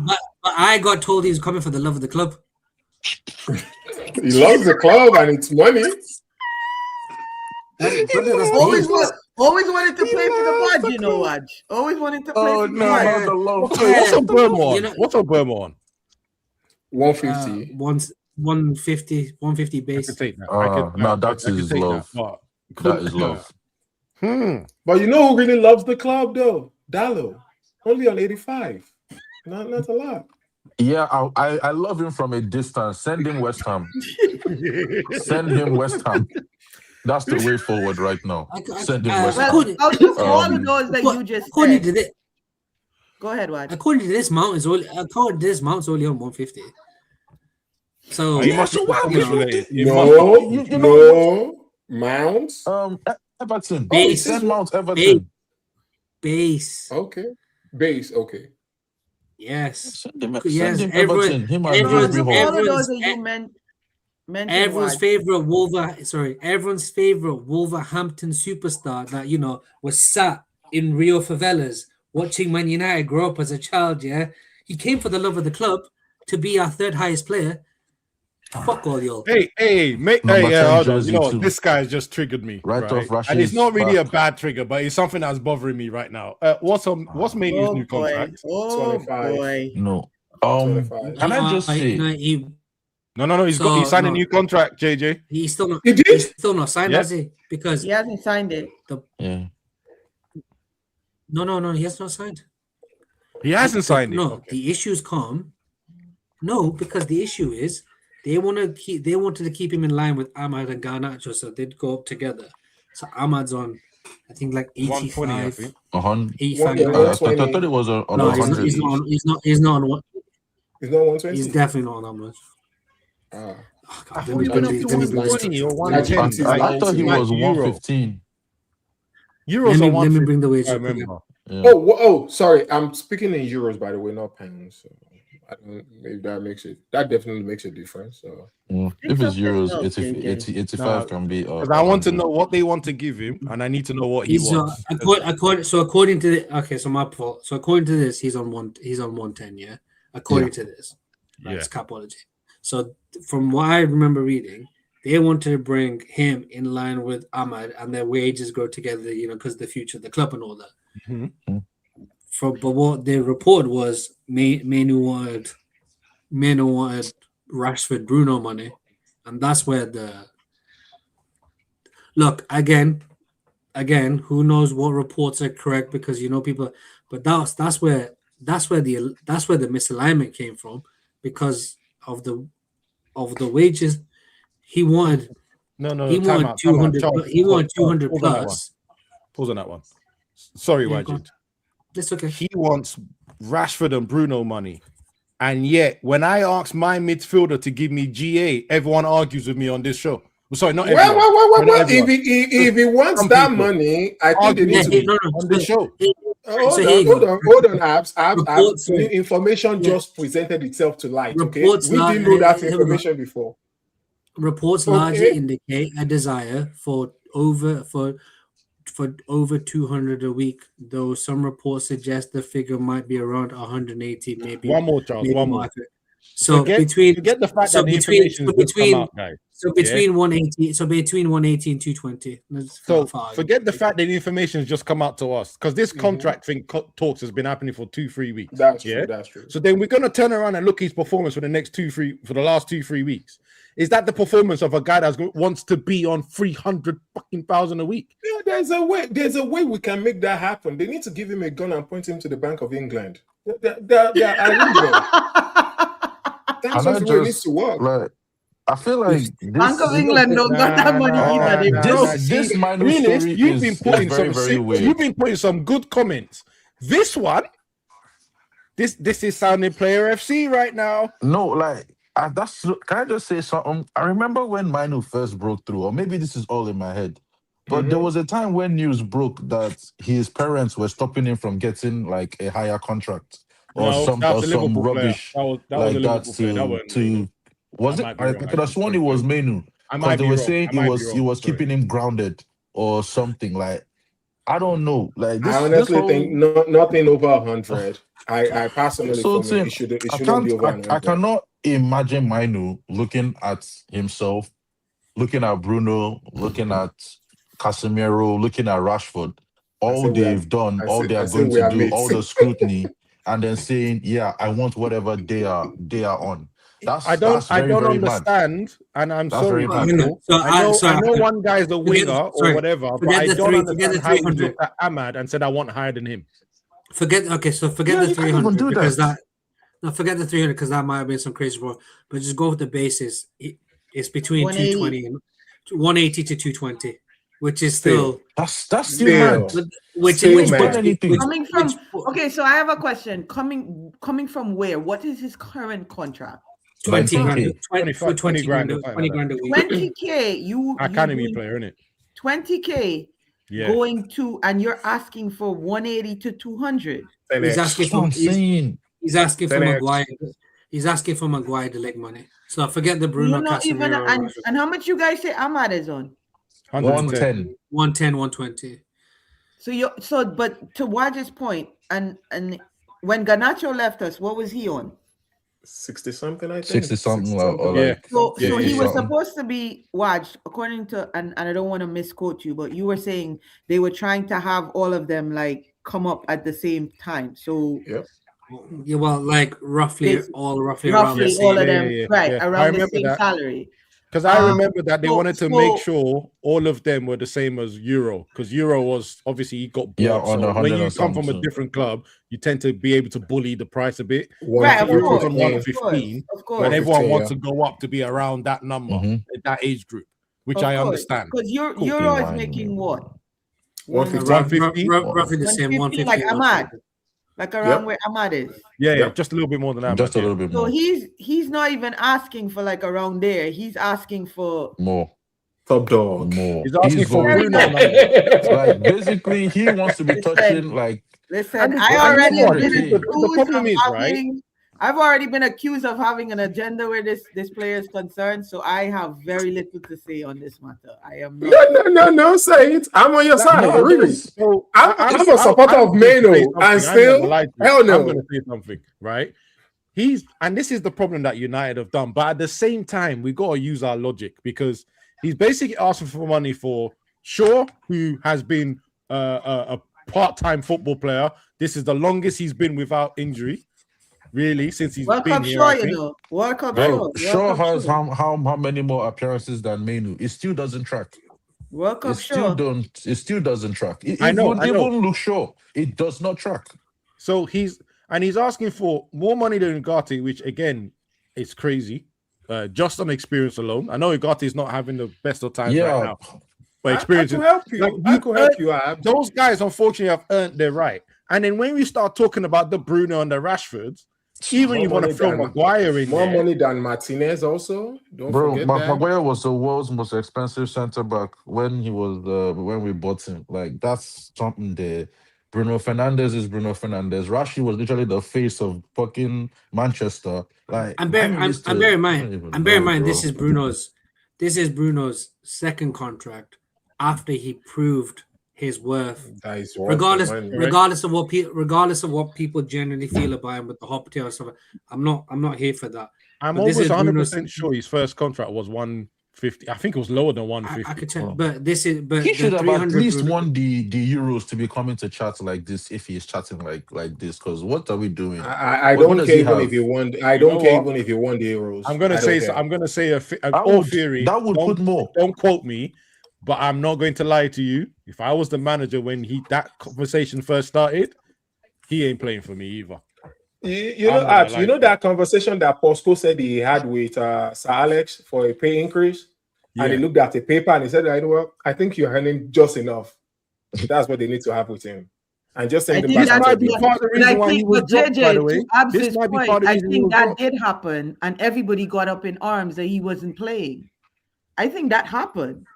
I got told he was coming for the love of the club. He loves the club and it's money. Always wanted to play for the Budge, you know what? Always wanted to play for the Budge. What's on Burma? What's on Burma on? 150. 150 base. I can take that. No, that is love. That is love. But you know who really loves the club though? Dallo. Only on 85. Not a lot. Yeah, I love him from a distance. Send him West Ham. Send him West Ham. That's the way forward right now. Send him West Ham. All of those that you just said. Go ahead, Wad. According to this mount is only on 150. So you must no Mounts. Everton. Base. Send Mount Everton. Base. Okay. Base. Okay. Yes. Send him Everton. Him and everyone's favorite Wolverhampton superstar that was sat in Rio favelas watching Man United grow up as a child. Yeah, he came for the love of the club to be our third highest player. Fuck all y'all. Hey, hold on. You know what? This guy has just triggered me. Right off Rashid's and it's not really a bad trigger, but it's something that's bothering me right now. What's Maine's new contract? 25. No. Can I just say? No. He's signed a new contract, JJ. He's still not. He did? He's still not signed, has he? Because he hasn't signed it. No. He has not signed. He hasn't signed it. No, okay. The issue's calm. No, because the issue is they wanted to keep him in line with Ahmad and Garnacho, so they'd go up together. So Ahmad's on, I think, like 85. 85. I thought it was on 100. He's not on. He's not on. He's not 120. He's definitely not on that much. I thought he was 115. Euros. Let me bring the wage. I remember. Yeah. Oh, sorry. I'm speaking in euros, by the way, not pounds. So I don't. Maybe that definitely makes a difference. So if it's euros, 85 can be. Because I want to know what they want to give him, and I need to know what he wants. According to so my fault. So according to this, he's on 110. Yeah. According to this, that's Capology. So from what I remember reading, they wanted to bring him in line with Ahmad, and their wages grow together, because of the future of the club and all that. Mm-hmm. But what they report was Manu wanted Rashford, Bruno money, and that's where look again. Who knows what reports are correct, because people, but that's where the misalignment came from, because of the wages. He wanted he wanted 200. He wanted 200 plus. Pause on that one. Sorry, Wajid. That's okay. He wants Rashford and Bruno money, and yet when I ask my midfielder to give me GA, everyone argues with me on this show. Sorry, not everyone. Well. If he wants that money, I think they need to be on the show. Hold on, Abs. Information just presented itself to light. Okay, we didn't know that information before. Reports largely indicate a desire for over 200 a week, though some reports suggest the figure might be around 180, maybe. One more, Charles. maybe One more more. accurate. So forget the fact that the information has just come out, guys. Between 180 and 220. So forget the fact that the information has just come out to us, because this contract thing talks has been happening for 2-3 weeks. That's true. That's true. So then we're gonna turn around and look at his performance for the last 2-3 weeks. Is that the performance of a guy that wants to be on 300,000 a week? Yeah, there's a way. There's a way we can make that happen. They need to give him a gun and point him to the Bank of England. That's the way it needs to work. Like, I feel like Bank of England don't got that money either. This minor story you've been putting very weird. You've been putting some good comments. This one, this is sounding player FC right now. No, like can I just say something? I remember when Manu first broke through, or maybe this is all in my head, but there was a time when news broke that his parents were stopping him from getting like a higher contract or some rubbish like that. Was it? I could have sworn it was Manu, because they were saying he was keeping him grounded or something. Like, I don't know. Like, this, I honestly think nothing over 100. I personally think it shouldn't be over 100. I cannot imagine Manu looking at himself, looking at Bruno, looking at Casemiro, looking at Rashford, all they've done, all they are going to do, all the scrutiny, and then saying, "Yeah, I want whatever they are on." I don't understand, and I'm sorry, people. I know one guy's a winger or whatever, but I don't understand how he looked at Ahmad and said, "I want higher than him." Forget the 300 because forget the 300 because that might have been some crazy bro. But just go with the basis. It's between 220 and 180 to 220, which is still that's still mad. Coming from okay, so I have a question. Coming from where? What is his current contract? 20 grand a week. 20K. You academy player, isn't it? 20K. Yeah. Going to, and you're asking for 180 to 200. He's asking for Maguire. He's asking for Maguire to leg money. So forget the Bruno. And how much you guys say Ahmad is on? 110, 120. But to Waj's point, and when Garnacho left us, what was he on? 60 something, I think. 60 something. So he was supposed to be watched according to, and I don't want to misquote you, but you were saying they were trying to have all of them like come up at the same time. So yeah, well, like roughly all of them, around the same salary. Because I remember that they wanted to make sure all of them were the same as Euro, because Euro was obviously he got bought. So when you come from a different club, you tend to be able to bully the price a bit. Right, of course, on 115, when everyone wants to go up to be around that number, that age group, which I understand. Because Euro is making what? 150, roughly the same. 150, like Ahmad. Like around where Ahmad is. Yeah, just a little bit more than that. Just a little bit more. So he's not even asking for like around there. He's asking for more. Top dog. More. He's asking for Bruno. Like basically, he wants to be touching like. Listen, the problem is, right? I've already been accused of having an agenda where this player is concerned, so I have very little to say on this matter. I am not. No, say it. I'm on your side. Really? So I'm a supporter of Mano, and still, hell no. I'm going to say something, right? And this is the problem that United have done, but at the same time, we got to use our logic, because he's basically asking for money for Shaw, who has been a part-time football player. This is the longest he's been without injury. Really, since he's been here, World Cup Shaw has how many more appearances than Manu? It still doesn't track. World Cup It still doesn't track. I know. Even look Shaw, it does not track. So he's asking for more money than Ugarte, which again is crazy. Just on experience alone. I know Ugarte is not having the best of times right now. But experience I could help you. Those guys unfortunately have earned their right. And then when we start talking about the Bruno and the Rashfords, even you want to throw Maguire in more there. money than Martinez also. Don't forget that. Maguire was the world's most expensive centre back when he was when we bought him. Like, that's something there. Bruno Fernandes is Bruno Fernandes. Rashi was literally the face of fucking Manchester. Like, and bear in mind, this is Bruno's This is Bruno's second contract after he proved his worth. Regardless of what people generally feel about him with the hot potato stuff. I'm not here for that. I'm almost 100% sure his first contract was 150. I think it was lower than 150. I could tell, but he should have at least won the Euros to be coming to chat like this if he is chatting like this. Because what are we doing? I don't care even if he won. I don't care even if he won the Euros. I'm gonna say all theory. That would put more. Don't quote me, but I'm not going to lie to you. If I was the manager when that conversation first started, he ain't playing for me either. You know that conversation that Posco said he had with Sir Alex for a pay increase, and he looked at the paper and he said, I think you're earning just enough. That's what they need to have with him. And just saying this might be part of the reason why he was dropped, by the way. This might be part of the reason. I think that did happen, and everybody got up in arms that he wasn't playing. I think that happened.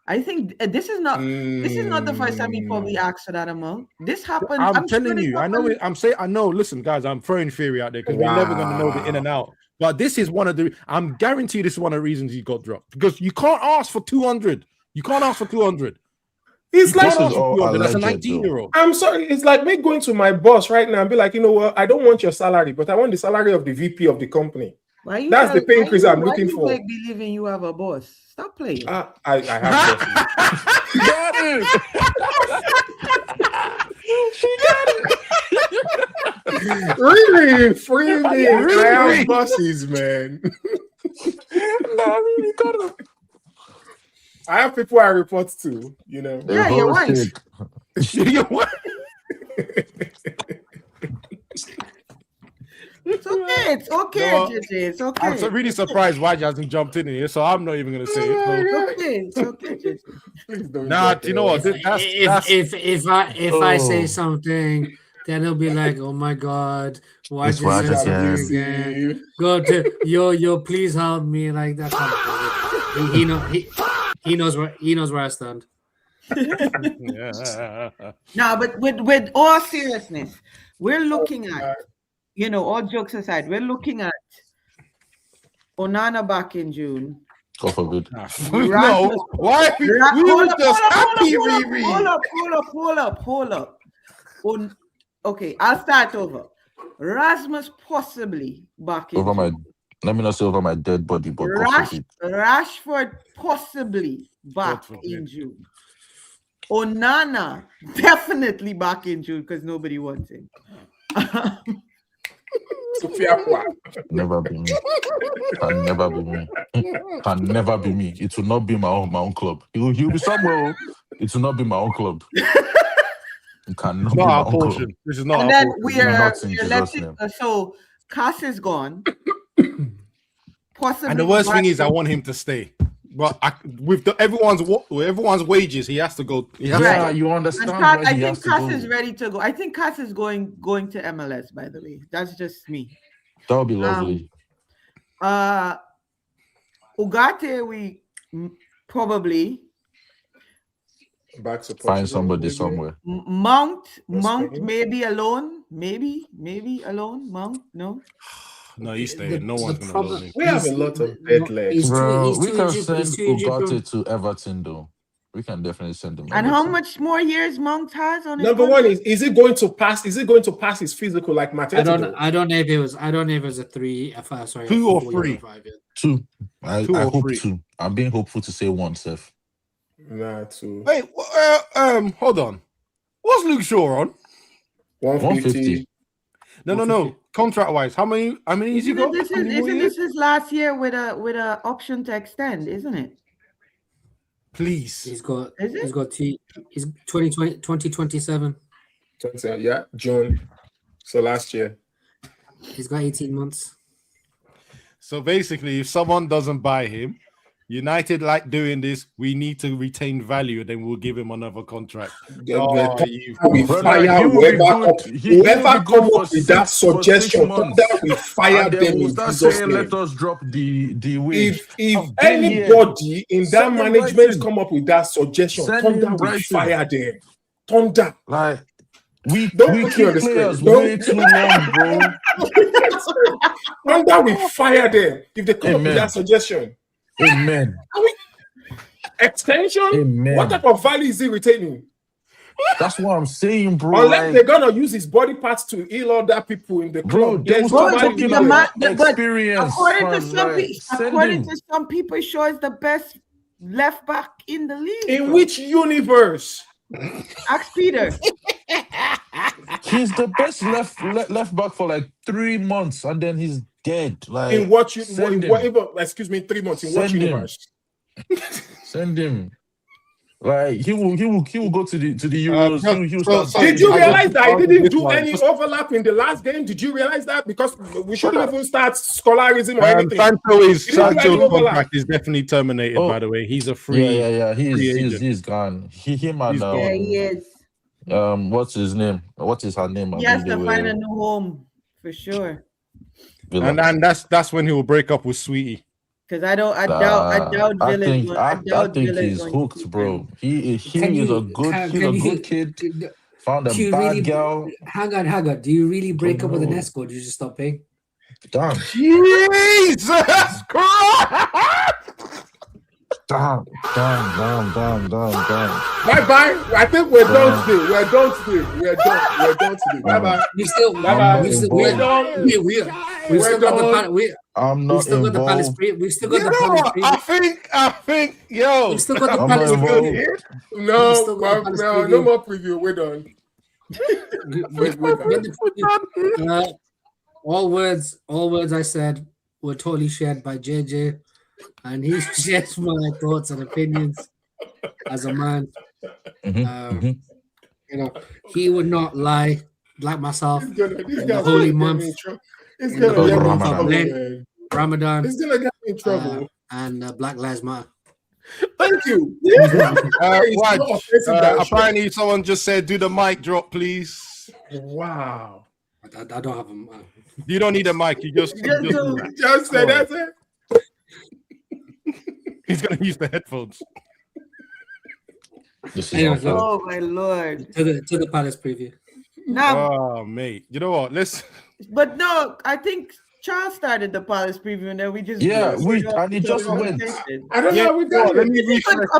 I think this is not the first time he probably asked for that amount. This happened. I'm telling you, I know it. I know. Listen, guys, I'm throwing theory out there because we're never going to know the in and out. But this is one of the. I'm guaranteed this is one of the reasons he got dropped because you can't ask for 200. You can't ask for 200. It's like that's a 19-year-old. I'm sorry. It's like me going to my boss right now and be like, you know what? I don't want your salary, but I want the salary of the VP of the company. That's the pay increase I'm looking for. Like believing you have a boss. Stop playing. I have bosses. Got it. She got it. Really, freely. I have bosses, man. I have people I report to, you know. Yeah, you're right. You're right. It's okay, JJ. It's okay. I'm really surprised why he hasn't jumped in here, so I'm not even going to say it. It's okay, JJ. Please don't. Nah, you know what? If I say something, then he'll be like, "Oh my God, why did you say something again? Go to yo, please help me!" Like that. He knows where I stand. Now, but with all seriousness, we're looking at. All jokes aside, we're looking at Onana back in June. God forbid. No, why? We were just happy, Riri. Hold up. Okay, I'll start over. Rasmus possibly back in June. Let me not say over my dead body, but Rashford possibly back in June. Onana definitely back in June because nobody wants him. Never be me. Can never be me. Can never be me. It will not be my own club. He'll be somewhere. It will not be my own club. It cannot be my own club. This is not. And then we're letting. So Cass is gone. Possibly. And the worst thing is, I want him to stay. But with everyone's wages, he has to go. You understand. I think Cass is ready to go. I think Cass is going to MLS. By the way, that's just me. That would be lovely. Ugarte, we probably back to find somebody somewhere. Mount maybe alone. Maybe alone. Mount no. No, he's staying. No one's going to love him. We have a lot of dead legs. Bro, we can send Ugarte to Everton, though. We can definitely send him. And how much more years Mount has on his Number one is it going to pass? Is it going to pass his physical like Mateta? I don't know if it was a 3. Sorry, 2 or 3. 2. I hope 2. I'm being hopeful to say 1, Seth. Nah, 2. Wait, hold on. What's Luke Shaw on? 150. No. Contract wise, how many has he got? Isn't this his last year with a option to extend, isn't it? Please. He's got 2027. Yeah, June. So last year. He's got 18 months. So basically, if someone doesn't buy him, United like doing this. We need to retain value, and then we'll give him another contract. Whoever come up with that suggestion, we fire them. Let us drop the wage. If anybody in that management come up with that suggestion, Thunder will fire them. Thunder, like we keep players way too long, bro. Thunder will fire them if they come up with that suggestion. Amen. Extension? Amen. What type of value is he retaining? That's what I'm saying, bro. Unless they're gonna use his body parts to heal other people in the Bro, club. they There's will no start value talking there. about experience. According to some people, Shaw is the best left back in the league. In which universe? Ask Peter. He's the best left back for like 3 months, and then he's dead. Like In what you send him. whatever? Excuse me, 3 months. In what Send him. universe? Send him. Like he will go to the Euros. He'll start Did you realize that he didn't do one. any overlap in the last game? Did you realize that? Because we shouldn't even start scholarism or anything. Sancho's He didn't do any overlap. contract is definitely terminated. By the way, he's a free. Yeah. free agent. He's gone. Him and Yeah, he is. what's his name? What is her name? He has to find a new home for sure. And that's when he will break up with Sweetie. Because I doubt I Villa. think he's hooked, bro. He is a good kid. Found a bad girl. Hang on. Do you really break up with an escort? Do you just stop paying? Damn. Jesus Christ! Damn. Bye. I think we're done today. We're done today. Bye. We still We're got the I'm not involved. We still got the Palace preview. I think, yo. We still got the I'm Palace not preview. No more preview. We're done. All words I said were totally shared by JJ, and he shares my thoughts and opinions as a man. You know, he would not lie like myself. The holy month, It's gonna get me in Ramadan. trouble, man. Ramadan, It's gonna get me in trouble. and Black Lives Matter. Thank you. Apparently, someone just said, "Do the mic drop, please." Wow. I don't have a. You don't need a mic. You just say that's it. He's gonna use the headphones. Anyways, look, Oh my lord. to the Palace preview. Now, Oh, mate. You know what? Let's. but no, I think Charles started the Palace preview, and then we just and it just went. I don't know how we got Let it. me A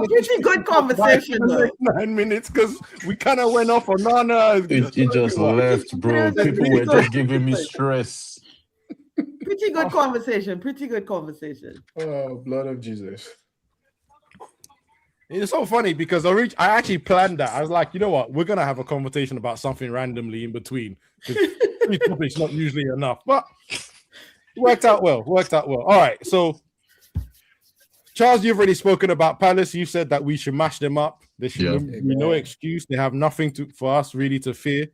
pretty good conversation, though. 9 minutes because we kind of went off on Nana. It just left, bro. People were just giving me stress. Pretty good conversation. Oh, blood of Jesus. It's so funny because I actually planned that. I was like, you know what? We're gonna have a conversation about something randomly in between. 3 topics not usually enough, but it worked out well. All right, so Charles, you've already spoken about Palace. You said that we should mash them up. There should be no excuse. They have nothing for us really to fear.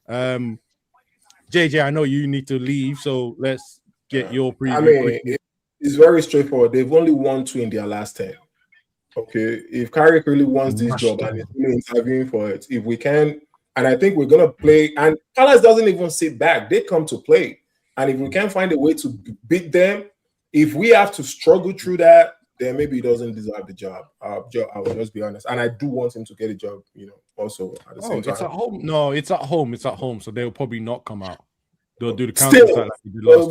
JJ, I know you need to leave, so let's get your preview. I mean, it's very straightforward. They've only won 2 in their last 10. Okay, if Carrick really wants this job and is really interviewing for it, if we can, and I think we're gonna play, and Palace doesn't even sit back; they come to play. And if we can find a way to beat them, if we have to struggle through that, then maybe he doesn't deserve the job. I will just be honest, and I do want him to get a job. Also at the same time. It's at home. No, it's at home. It's at home, so they'll probably not come out. They'll do the counter like they did last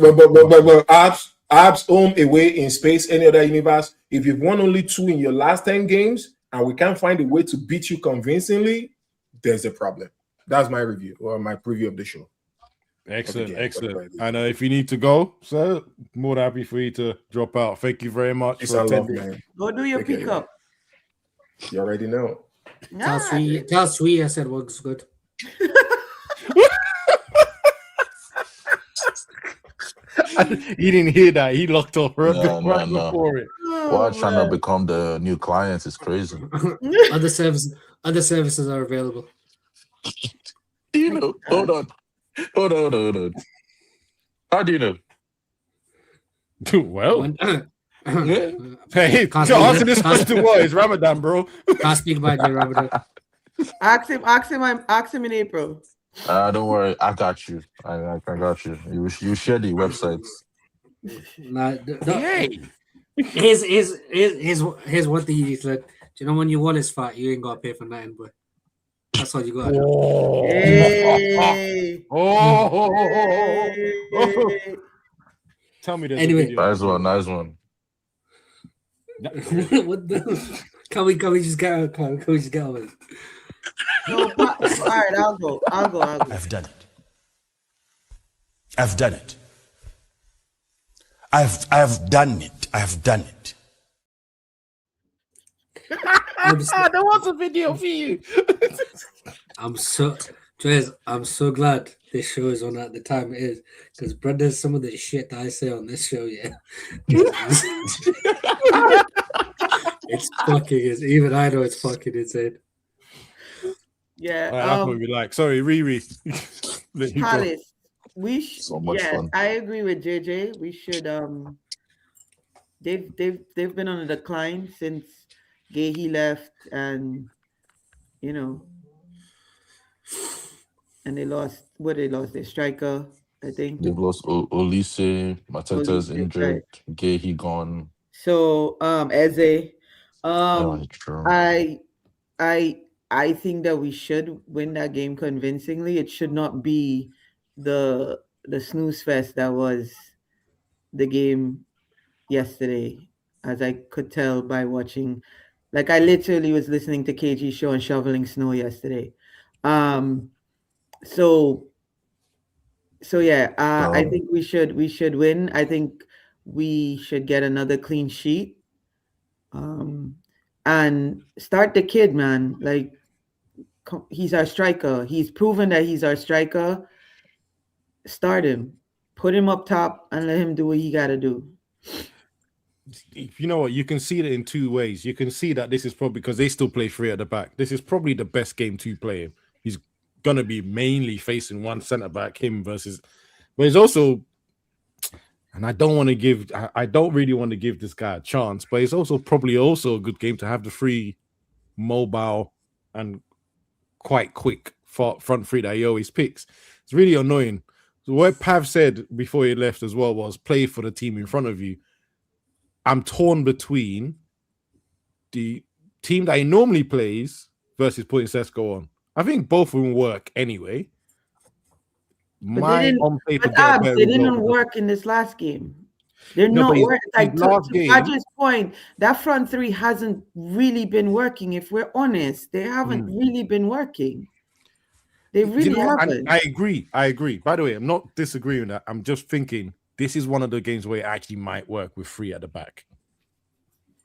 time. Abs home, away, in space, any other universe. If you've won only 2 in your last 10 games and we can't find a way to beat you convincingly, there's a problem. That's my review or my preview of the show. Excellent. And if you need to go, sir, more than happy for you to drop out. Thank you very much for attending. Man. Go do your pickup. You already know. Tell Sweet I said works good. He didn't hear that. He locked up right No. before it. Trying to become the new clients is crazy. Other services are available. Hold on. How do you know? Well, hey, Can't to answer speak- this question, what is Ramadan, bro? Can't speak about J. Ramadan. Ask him in April. Don't worry, I got you. I got you. You share the websites. Hey, Here's one thing you need to learn. Do you know when your wallet's fat, you ain't gotta pay for nothing, but that's all you got. Hey. Tell me this. Anyway. Nice one. What the? Can we just get on? Can we just get on it? No, all right, I'll go. I've done it. I've done it. I've done it. I've done it. There was a video for you. I'm so glad this show is on at the time it is, because brother, some of the shit that I say on this show, yeah, it's fucking. Even I know it's fucking insane. Yeah, That's what we like. Sorry, Riri. Palace. So much fun. I agree with JJ. We should they've been on a decline since Gahey left, and and they lost their striker, I think. They've lost Olise, Mateta's injured, right. Gahey gone. So Eze. True. I think that we should win that game convincingly. It should not be the snooze fest that was the game yesterday, as I could tell by watching. Like, I literally was listening to KG show and shoveling snow yesterday. So yeah, I think we should win. I think we should get another clean sheet. And start the kid, man. Like, he's our striker. He's proven that he's our striker. Start him. Put him up top and let him do what he got to do. You know what? You can see it in two ways. You can see that this is probably because they still play three at the back. This is probably the best game to play him. He's going to be mainly facing one centre-back, him versus... But he's also... And I don't really want to give this guy a chance, but it's also probably a good game to have the free, mobile, and quite quick front three that he always picks. It's really annoying. So what Pav said before he left as well was play for the team in front of you. I'm torn between the team that he normally plays versus putting Sesko on. I think both of them work anyway. They didn't work in this last game. They're not working. Like, to Roger's point, that front three hasn't really been working. If we're honest, they haven't really been working. They really haven't. I agree. By the way, I'm not disagreeing with that. I'm just thinking this is one of the games where it actually might work with three at the back.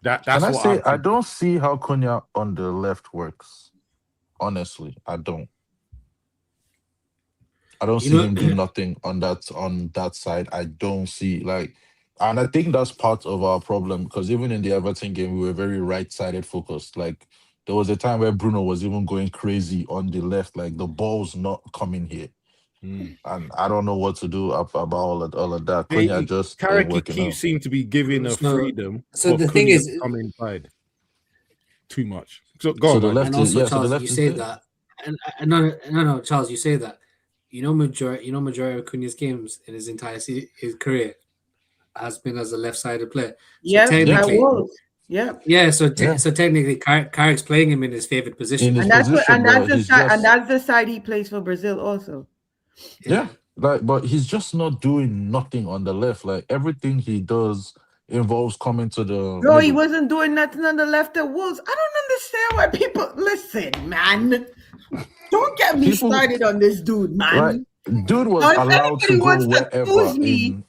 That's what I don't see how Cunha on the left works. Honestly, I don't. I don't see him do nothing on that side. I don't see and I think that's part of our problem, because even in the Everton game, we were very right-sided focused. Like, there was a time where Bruno was even going crazy on the left, like the ball's not coming here. And I don't know what to do about all of that. Cunha just Carrick seem to be giving a freedom. So the thing is, come inside too much. So go on. And also, Charles, you say that, and no, Charles, you say that. Majority of Cunha's games in his entire his career has been as a left-sided player. Yeah, so So technically, Carrick's playing him in his favorite position, and that's the side he plays for Brazil also. Yeah, but he's just not doing nothing on the left. Like, everything he does involves coming to the. Bro, he wasn't doing nothing on the left at Wolves. I don't understand why people listen, man. Don't get me started on this dude, man. Right. Dude was allowed to go wherever.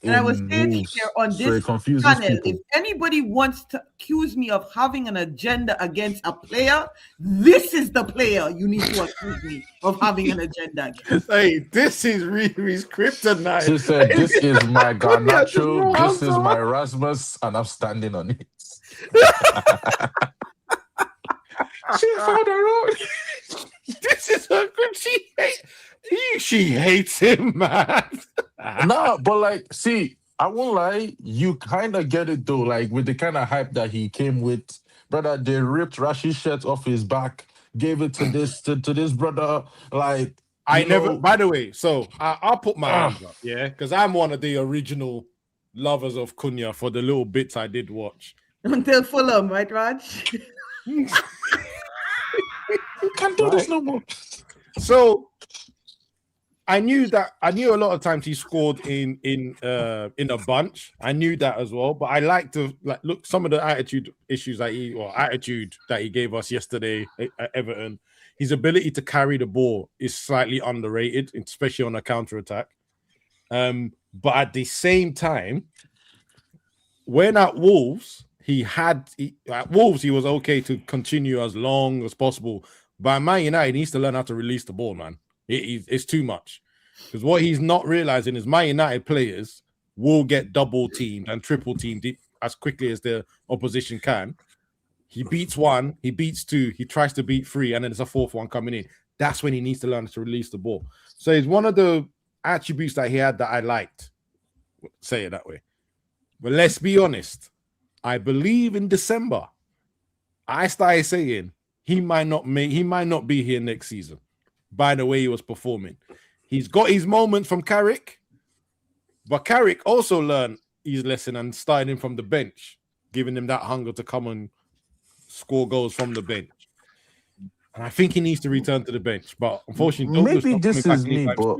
And I was standing here on this channel. If anybody wants to accuse me of having an agenda against a player, this is the player you need to accuse me of having an agenda against. Hey, this is Riri's kryptonite. She said, "This is my Garnacho, this is my Erasmus, and I'm standing on it." She found her own. This is her good. She hates him, man. No, but see, I won't lie, you kind of get it though. Like, with the kind of hype that he came with, brother, they ripped Rashi's shirt off his back, gave it to this brother. Like, I never. By the way, so I'll put my hands up, yeah, because I'm one of the original lovers of Cunha for the little bits I did watch until Fulham, right, Raj? You can't do this no more. So I knew a lot of times he scored in a bunch. I knew that as well, but I like to look some of the attitude issues that he gave us yesterday at Everton. His ability to carry the ball is slightly underrated, especially on a counter attack. But at the same time, when at Wolves, he was okay to continue as long as possible. But Man United, he needs to learn how to release the ball, man. It's too much. Because what he's not realizing is Man United players will get double teamed and triple teamed as quickly as the opposition can. He beats one, he beats two, he tries to beat three, and then there's a fourth one coming in. That's when he needs to learn to release the ball. So it's one of the attributes that he had that I liked. Say it that way. But let's be honest. I believe in December, I started saying he might not be here next season. By the way he was performing, he's got his moments from Carrick, but Carrick also learned his lesson and started him from the bench, giving him that hunger to come and score goals from the bench. And I think he needs to return to the bench, but unfortunately, maybe this is me, but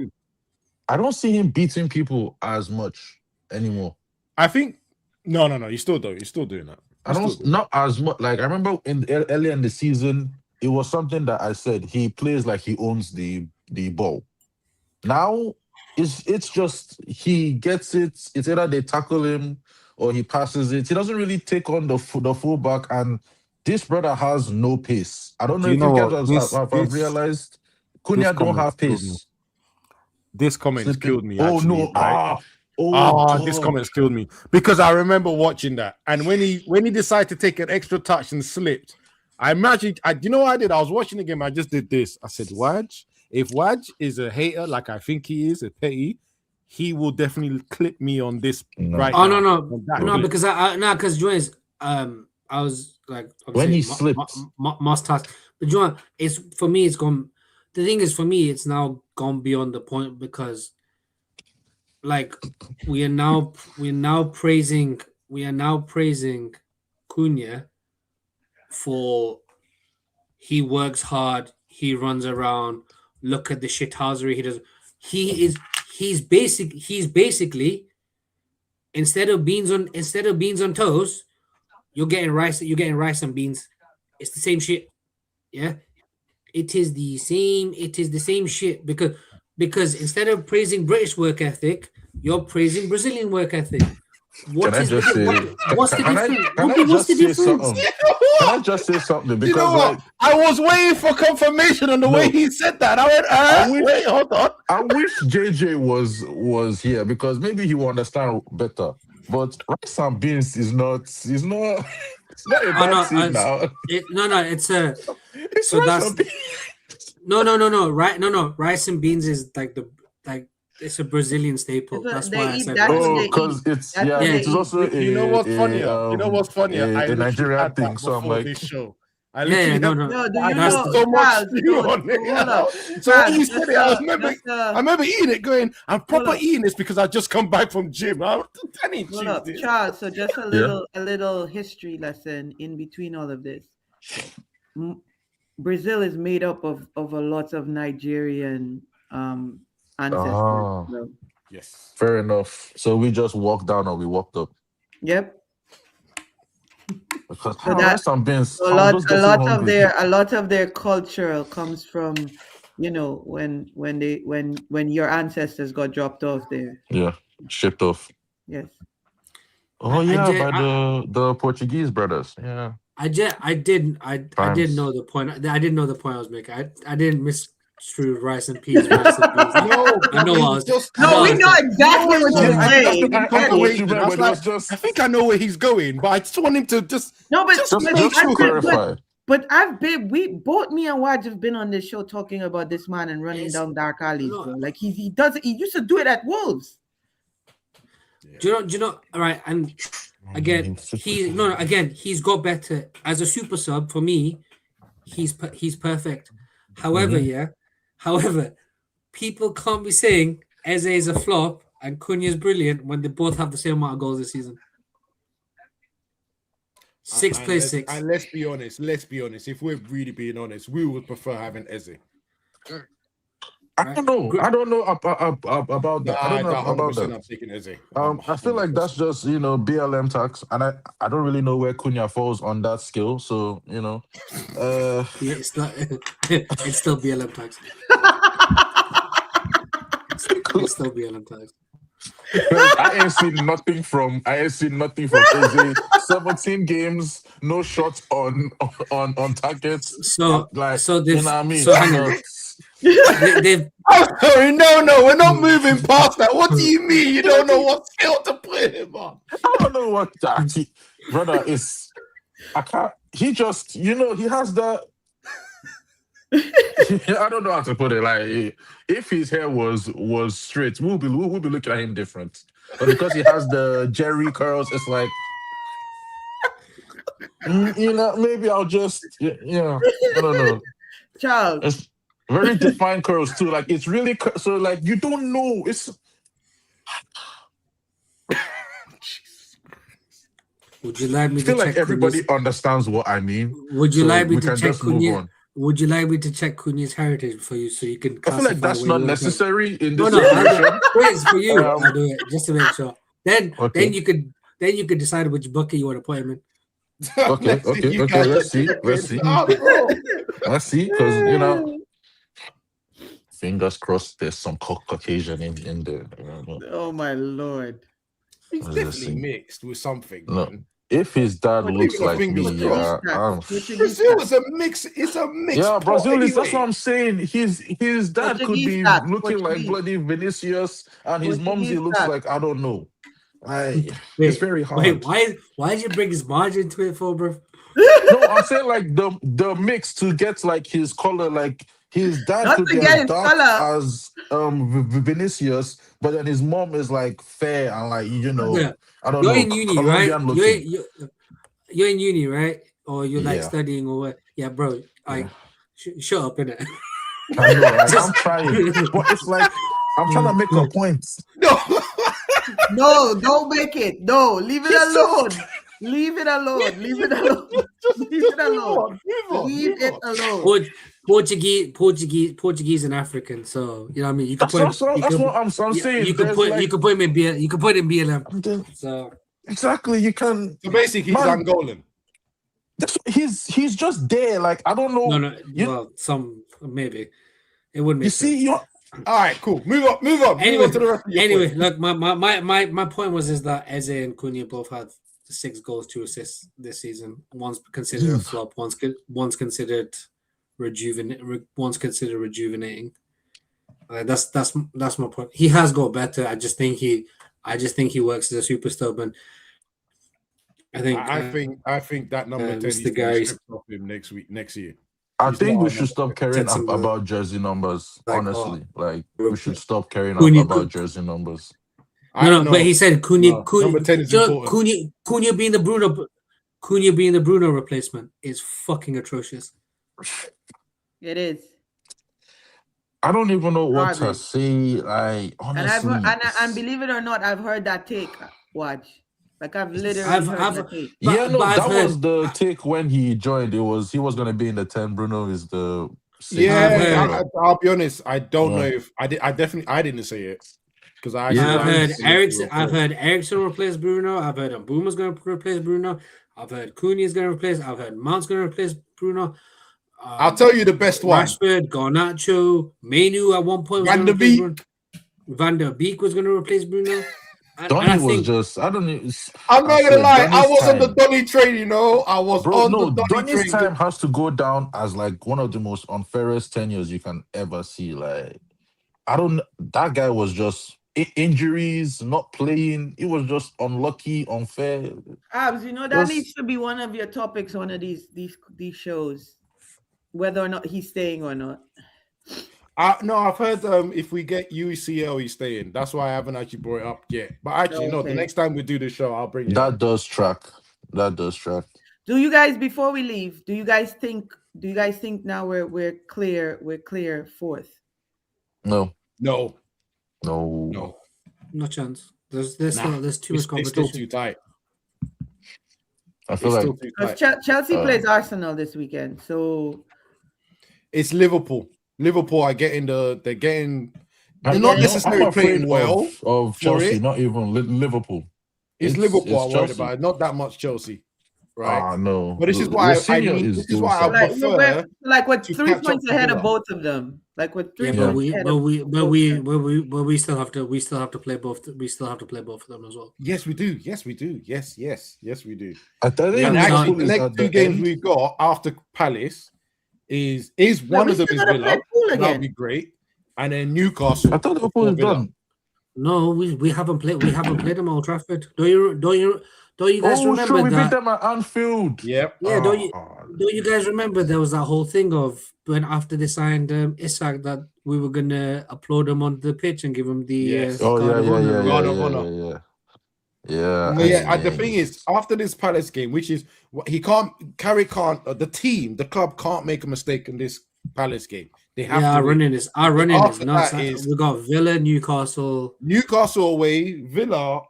I don't see him beating people as much anymore. I think no, you still do. You're still doing that. Not as much. Like I remember earlier in the season, it was something that I said he plays like he owns the ball. Now it's just he gets it. It's either they tackle him or he passes it. He doesn't really take on the fullback, and this brother has no pace. I don't know if you guys have realized Cunha don't have pace. This comment killed me. Oh actually, no! Right? This comment killed me because I remember watching that, and when he decided to take an extra touch and slipped, I imagine. You know what I did? I was watching the game. I just did this. I said, "Waj, if Waj is a hater, like I think he is, a petty, he will definitely clip me on this right now." No, because Joyce, I was like, when he slipped, must task. But Joanne, it's for me. It's gone. The thing is, for me, it's now gone beyond the point because, like, we are now praising Cunha for he works hard, he runs around. Look at the shithousery he does. He's basically instead of beans on toast, you're getting rice and beans. It's the same shit. Yeah. It is the same shit because instead of praising British work ethic, you're praising Brazilian work ethic. What's the difference? Can I just say something? Because you know what? I was waiting for confirmation on the way he said that. I went, wait, hold on. I wish JJ was here because maybe he will understand better. But rice and beans is not a bad thing now. Rice and beans is like it's a Brazilian staple. That's why I said because it's also you know what's funnier? A Nigerian thing. So I'm like, this show. So when you said it, I remember eating it, going, I'm proper eating this because I just come back from gym. Charles, so just a little history lesson in between all of this. Brazil is made up of a lot of Nigerian ancestors. Yes. Fair enough. So we just walked down or we walked up. Yep. Because a lot of their culture comes from, when your ancestors got dropped off there. Yeah, shipped off. Yes. Oh by the Portuguese brothers. Yeah. I didn't know the point. I didn't know the point I was making. I didn't misconstrue rice and peas. We know exactly what you're saying. I think I know where he's going, but I just want him to just clarify. But me and Waj have been on this show talking about this man and running down dark alleys. Like he used to do it at Wolves. Do you know? All right, and again, he's got better as a super sub for me. He's perfect. However, people can't be saying Eze is a flop and Cunha is brilliant when they both have the same amount of goals this season. 6 plays 6. And let's be honest. If we're really being honest, we would prefer having Eze. I don't know. I don't know about that. I don't know about 100% that. I'm taking Eze. I feel like that's just BLM tax, and I don't really know where Cunha falls on that scale. So yeah, it's not. It's still BLM tax. It's still BLM tax. I ain't seen nothing from Eze. 17 games, no shots on targets. So you know what I mean? So hang on. They've I'm sorry, no, we're not moving past that. What do you mean? You don't know what skill to put him on? I don't know what that brother is. I can't. He just, he has that. I don't know how to put it. Like, if his hair was straight, we'll be looking at him different. But because he has the Jerry curls, it's like, maybe I'll just, I don't know. Charles. It's very defined curls too. Like, it's really so. Like, you don't know. It's. Would you like me I feel to like check everybody understands what I mean. Would you like me to can check just move on? Would you like me to check Cunha's heritage for you so you can? I feel like that's not necessary in this No, situation. wait, it's for you. I'll do it just to make sure. Then you could decide which bucket you want to put him in. Okay. Let's see. Let's see, because fingers crossed. There's some Caucasian in there. Oh my Lord! He's definitely mixed with something. No. Man. If his dad looks like me, Brazil is a mix. It's a mix. Yeah, Brazil is. Anyway. That's what I'm saying. His dad could be looking like bloody Vinicius, and his momsy looks like I don't know. It's very hard. Wait, why did you bring his margin to it for, bro? No, I'm saying like the mix to get like his color, like his dad Not could to be get as his dark color. as Vinicius, but then his mom is like fair and like I don't know. You're in uni, right? Looking. You're in uni, right? Or you're like studying or what? Yeah, bro. Shut up, innit? I know, I'm trying, but it's like I'm trying to make a point. No, don't make it. No, leave it alone. Leave it alone. Leave it alone. Leave it alone. Leave it alone. Portuguese and African. So you know what I mean. You can that's what I'm saying. You can put him in BLM. You can put him in BLM. So exactly, you can. So basically, he's Angolan. He's just there. Like I don't know. No. Well, some maybe it wouldn't. You see, you're. All right, cool. Move on. Anyway, to the rest of your point. look, my point was that Eze and Cunha both had 6 goals, 2 assists this season. One's considered a flop. One's considered rejuvenating. That's my point. He has got better. I just think he works as a super stub, and I think that number 10 is going to off him next year. I think we should stop caring about jersey numbers. Honestly, we should stop caring about jersey numbers. No, but he said Cunha number 10 is important. Cunha being the Bruno replacement is fucking atrocious. It is. I don't even know what to say. Honestly, and believe it or not, I've heard that take. Watch. Like I've literally heard that take. Was the take when he joined. He was going to be in the 10. Bruno is the 6. Yeah, I'll be honest. I don't know if I did. I didn't say it because I've heard Ericsson. I've heard Ericsson replace Bruno. I've heard Mbuma's going to replace Bruno. I've heard Cunha's going to replace. I've heard Mount's going to replace Bruno. I'll tell you the best one. Rashford, Garnacho, Menu at one point. Van der Beek. Van der Beek was going to replace Bruno. Donny was just. I don't know. I'm not gonna lie. I was on the Donny train. I was on the Donny train. Donny's time has to go down as like one of the most unfairest tenures you can ever see. Like, that guy was just injuries, not playing. It was just unlucky, unfair. Abs, that needs to be one of your topics. One of these shows, whether or not he's staying or not. No, I've heard if we get UCL, he's staying. That's why I haven't actually brought it up yet. But actually, no, the next time we do the show, I'll bring it. That does track. Do you guys, before we leave, do you guys think now we're clear? We're clear 4th? No. No chance. There's too much competition. It's still too tight. I feel like Chelsea plays Arsenal this weekend, so it's Liverpool. Liverpool are getting they're getting. They're I'm not I'm necessarily afraid playing well of for Chelsea, it. not even Liverpool. It's Liverpool It's I'm worried Chelsea. about. Not that much Chelsea, right? No. But this is why I Rosinha mean. is This is doing why I something. prefer like we're to 3 catch up points to ahead of Villa. both of them. Like we're 3 Yeah, points ahead of we still have to play both. We still have to play both of them as well. Yes, we do. Yes, we do. Yes, we do. I think And actually, Liverpool the is next at two the games end. we got after Palace is one we of them still is gotta play Villa. Pool That'll again. be great. And then Newcastle. I thought Liverpool before is Villa. done. No, we haven't played them at Old Trafford. Don't you guys remember sure, we beat that? them at Anfield. Yep. Yeah, don't you guys remember there was that whole thing of when after they signed Isak that we were gonna applaud him on the pitch and give him the Yes. guard of honor. Guard of honor. Yeah. The thing is, after this Palace game, which is what he can't, the club can't make a mistake in this Palace game. They have to. Our running is nuts. Is we got Villa, Newcastle away, Villa,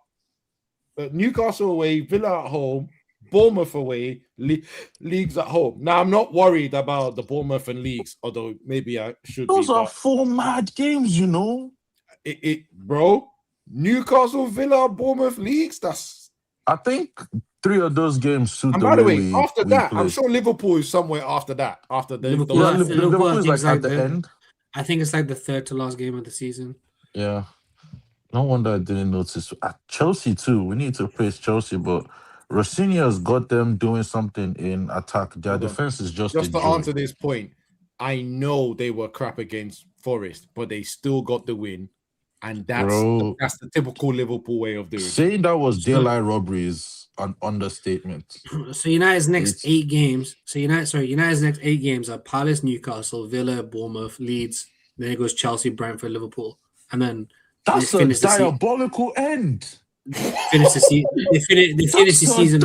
Newcastle away, Villa at home, Bournemouth away, Leagues at home. Now I'm not worried about the Bournemouth and Leagues, although maybe I should. Those are 4 mad games, you know. Bro. Newcastle, Villa, Bournemouth, Leagues. I think 3 of those games suit. And by the way, after that, I'm sure Liverpool is somewhere after that. After the Liverpool is like at the end. I think it's like the third to last game of the season. Yeah. No wonder I didn't notice. At Chelsea too. We need to praise Chelsea, but Rosinha has got them doing something in attack. Their defense is just to answer this point. I know they were crap against Forest, but they still got the win. And that's the typical Liverpool way of doing it. Saying that was daylight robbery is an understatement. So United's next 8 games. United's next 8 games are Palace, Newcastle, Villa, Bournemouth, Leeds. Then it goes Chelsea, Brentford, Liverpool, and then that's a diabolical end. Finish the season. They finish the season.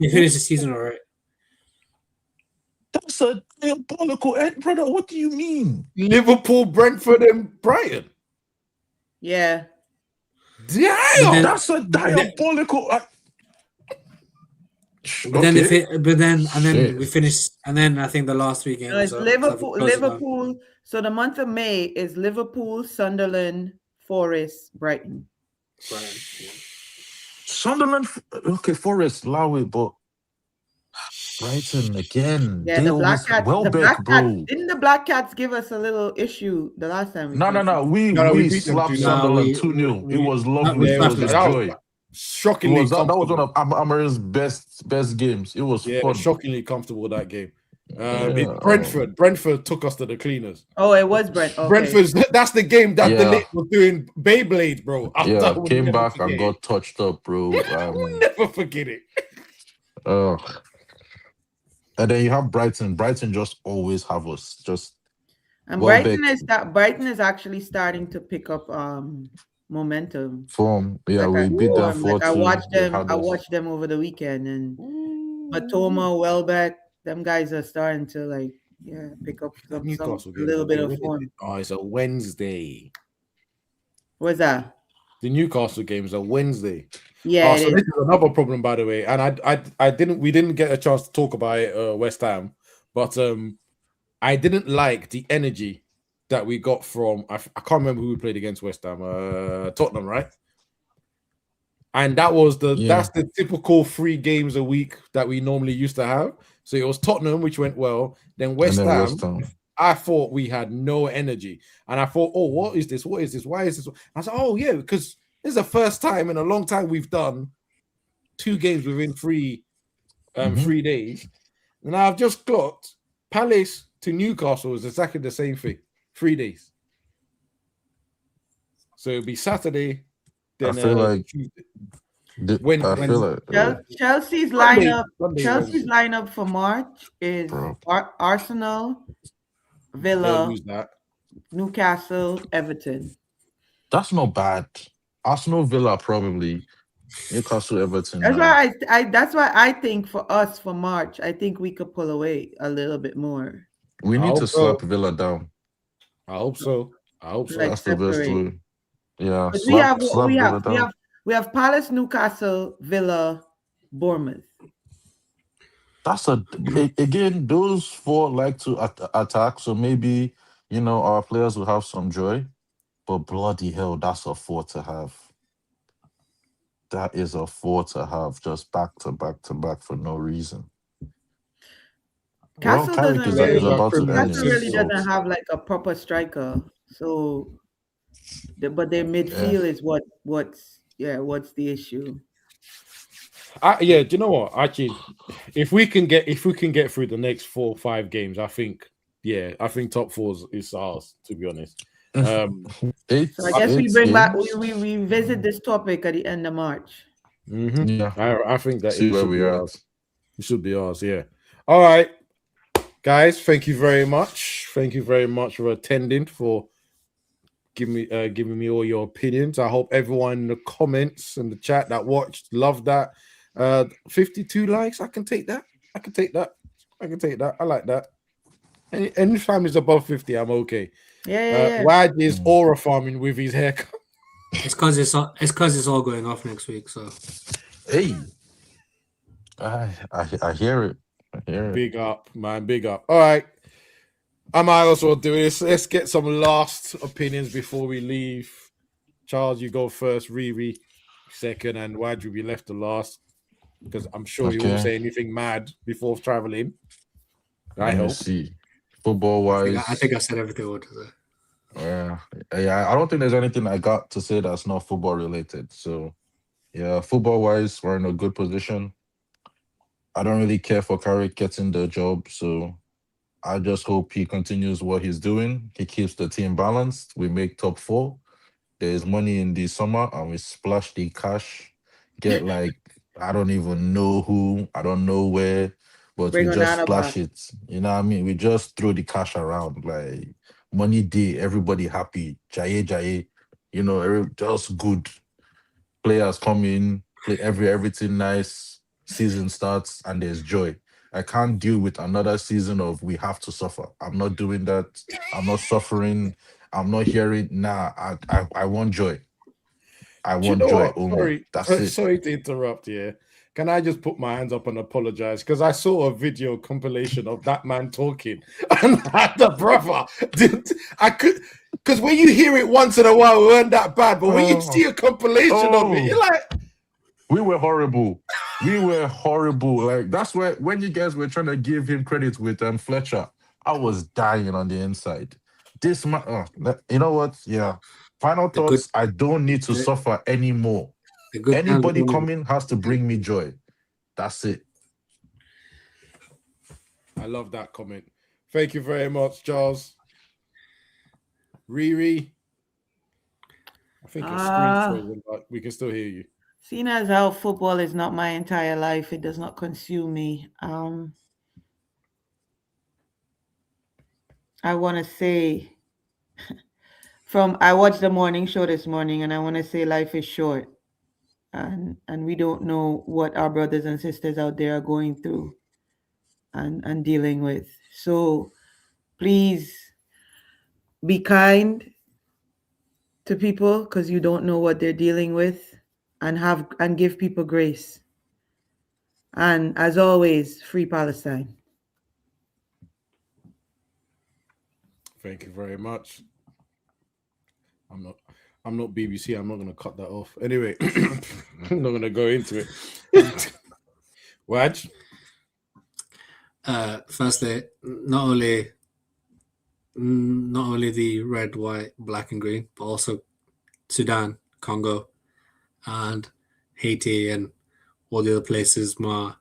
They finish the season all right. That's a diabolical end, brother. What do you mean? Liverpool, Brentford, and Brighton. Yeah. Damn, that's a diabolical. But then we finish, and then I think the last 3 games. No, it's Liverpool. So the month of May is Liverpool, Sunderland, Forest, Brighton. Sunderland, okay, Forest, allow it, but Brighton again. Yeah, the Black Cats. Didn't the Black Cats give us a little issue the last time? No. We slapped Sunderland 2-0. It was lovely. It was a joy. Shockingly, that was one of Amarin's best games. It was fun. Shockingly comfortable that game. Brentford took us to the cleaners. Oh, it was Brent. Okay. Brentford's. That's the game that the Lit was doing Beyblade, bro. Came back and got touched up, bro. We'll never forget it. And then you have Brighton. Brighton just always have us. And Brighton is actually starting to pick up momentum. Form. Yeah, we beat them 4-2. I watched them over the weekend, and Matoma, Welbeck, them guys are starting to pick up a little bit of form. Oh, it's a Wednesday. What's that? The Newcastle game is a Wednesday. Yeah. So this is another problem, by the way. And we didn't get a chance to talk about it, West Ham, but I didn't like the energy that we got from I can't remember who we played against West Ham. Tottenham, right? And that's the typical 3 games a week that we normally used to have. So it was Tottenham, which went well. Then West Ham. I thought we had no energy. And I thought, oh, what is this? What is this? Why is this? I said, oh, yeah, because this is the first time in a long time we've done 2 games within 3 days. And I've just got Palace to Newcastle is exactly the same thing. 3 days. So it'll be Saturday. Then I feel like Chelsea's lineup for March is Arsenal, Villa, Newcastle, Everton. That's not bad. Arsenal, Villa, probably. Newcastle, Everton. That's why I think for us for March, I think we could pull away a little bit more. We need to slap Villa down. I hope so. That's the best way. Yeah. We have Palace, Newcastle, Villa, Bournemouth. That's again, those 4 like to attack, so maybe our players will have some joy, but bloody hell, that's a four to have. That is a four to have, just back to back to back for no reason. Well, Castle Carrick doesn't is, really. is about to end Castle his. really So, doesn't have like a proper striker. So, but their yeah. midfield is what's the issue. Yeah, do you know what? Actually, if we can get through the next 4 or 5 games, I think top four is ours, to be honest. So I guess we bring back we revisit this topic at the end of March. Yeah. I think that See it where should we be are. ours. It should be ours, yeah. All right, guys, thank you very much. Thank you very much for attending, for giving me all your opinions. I hope everyone in the comments and the chat that watched loved that. 52 likes, I can take that. I like that. Anytime it's above 50, I'm okay. Yeah. Wad is aura farming with his haircut. It's because it's all going off next week. So, hey, I hear it. Big up, man. Big up. All right. I might also do this. Let's get some last opinions before we leave. Charles, you go first. Riri second, and Wad will be left to last, because I'm sure you won't say anything mad before traveling. Let me see. Football wise, I think I said everything I wanted to say. Yeah. I don't think there's anything I got to say that's not football related. So, yeah, football wise, we're in a good position. I don't really care for Carrick getting the job, so I just hope he continues what he's doing. He keeps the team balanced. We make top 4. There's money in the summer, and we splash the cash. Get like, I don't even know who, I don't know where, but Bring we just Onana splash back. it. You know what I mean? We just throw the cash around, like money day, everybody happy. Jaye. Just good. Players come in, play everything nice. Season starts and there's joy. I can't deal with another season of we have to suffer. I'm not doing that. I'm not suffering. I'm not hearing. Nah, I want joy. I Do you want know joy what? only. That's it. Sorry to interrupt. Yeah, can I just put my hands up and apologize? Because I saw a video compilation of that man talking, and the brother, I could, because when you hear it once in a while, it weren't that bad, but when you see a compilation of it, you're like, we were horrible. Like, that's where, when you guys were trying to give him credit with Fletcher, I was dying on the inside. This man, you know what? Yeah. Final thoughts. I don't need to suffer anymore. Anybody coming has to bring me joy. That's it. I love that comment. Thank you very much, Charles. Riri. I think your screen's frozen, but we can still hear you. Seeing as how football is not my entire life, it does not consume me. I want to say, I watched the morning show this morning, and I want to say life is short, and we don't know what our brothers and sisters out there are going through and dealing with. So please be kind to people, because you don't know what they're dealing with, and give people grace. And as always, free Palestine. Thank you very much. I'm not BBC. I'm not going to cut that off. Anyway, I'm not going to go into it. Waj? Firstly, not only the red, white, black, and green, but also Sudan, Congo, and Haiti, and all the other places. My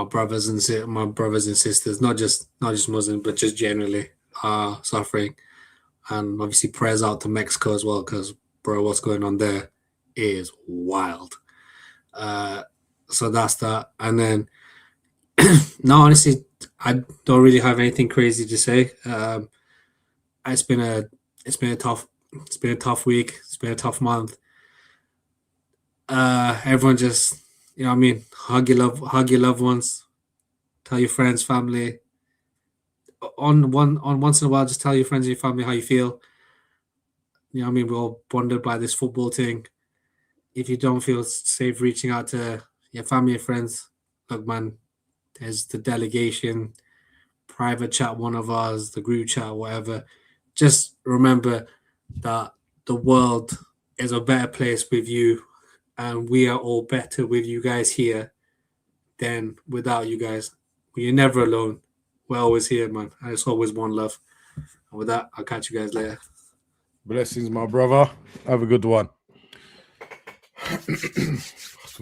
brothers and sisters, not just Muslims, but just generally, are suffering. And obviously prayers out to Mexico as well, because bro, what's going on there is wild. So that's that. And then no, honestly, I don't really have anything crazy to say. It's been a tough week. It's been a tough month. Everyone just, hug your loved ones, tell your friends, family. On once in a while, just tell your friends and your family how you feel. We're all bonded by this football thing. If you don't feel safe reaching out to your family and friends, look, man, there's the delegation. private chat, one of ours, the group chat, whatever. Just remember that the world is a better place with you, and we are all better with you guys here than without you guys. You're never alone. We're always here, man. And it's always one love. And with that, I'll catch you guys later. Blessings, my brother. Have a good one.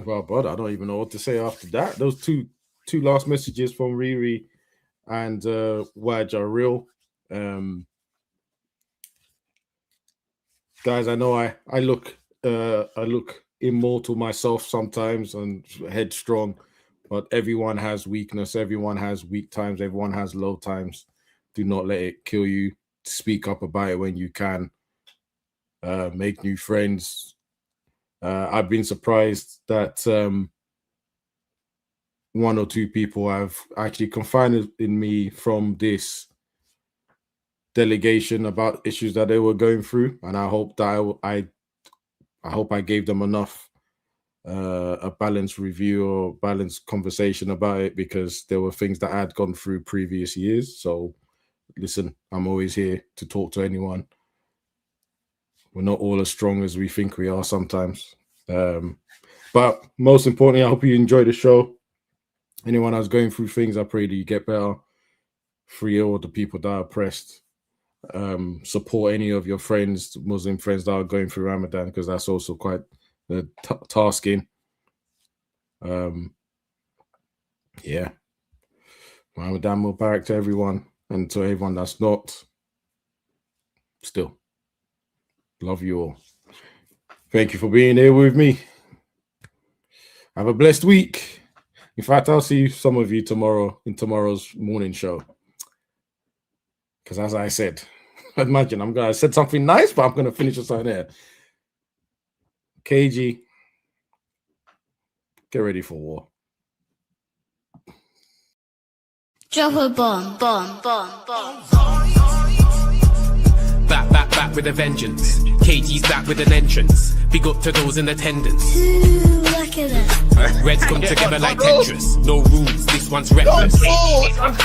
Well, brother, I don't even know what to say after that. Those two last messages from Riri and Waj are real. Guys, I know I look immortal myself sometimes and headstrong, but everyone has weakness. Everyone has weak times. Everyone has low times. Do not let it kill you. Speak up about it when you can. Make new friends. I've been surprised that one or two people have actually confided in me from this delegation about issues that they were going through, and I hope that I hope I gave them enough a balanced review or balanced conversation about it, because there were things that I had gone through previous years. So listen, I'm always here to talk to anyone. We're not all as strong as we think we are sometimes. But most importantly, I hope you enjoy the show. Anyone that's going through things, I pray that you get better. Free all the people that are oppressed. Support any of your friends, Muslim friends that are going through Ramadan, because that's also quite tasking. Yeah. Ramadan Mubarak to everyone, and to everyone that's not. Still. Love you all. Thank you for being here with me. Have a blessed week. In fact, I'll see some of you tomorrow in tomorrow's morning show. Because as I said, imagine I said something nice, but I'm going to finish with something there. KG, get ready for war. Drop a bomb, bomb, bomb, bomb. Back with a vengeance. KG's back with an entrance. Big up to those in attendance. Ooh, look at that. Reds come together like Tetris. No rules, this one's reckless. None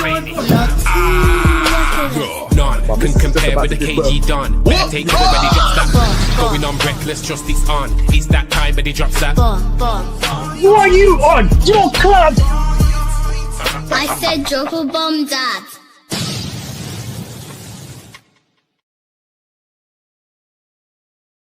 can compare with the KG done. Better take it when he drops that. Going on reckless, just it's on. It's that time when he drops that. Bomb, bomb. Who are you on? Your club! I said drop a bomb, Dad.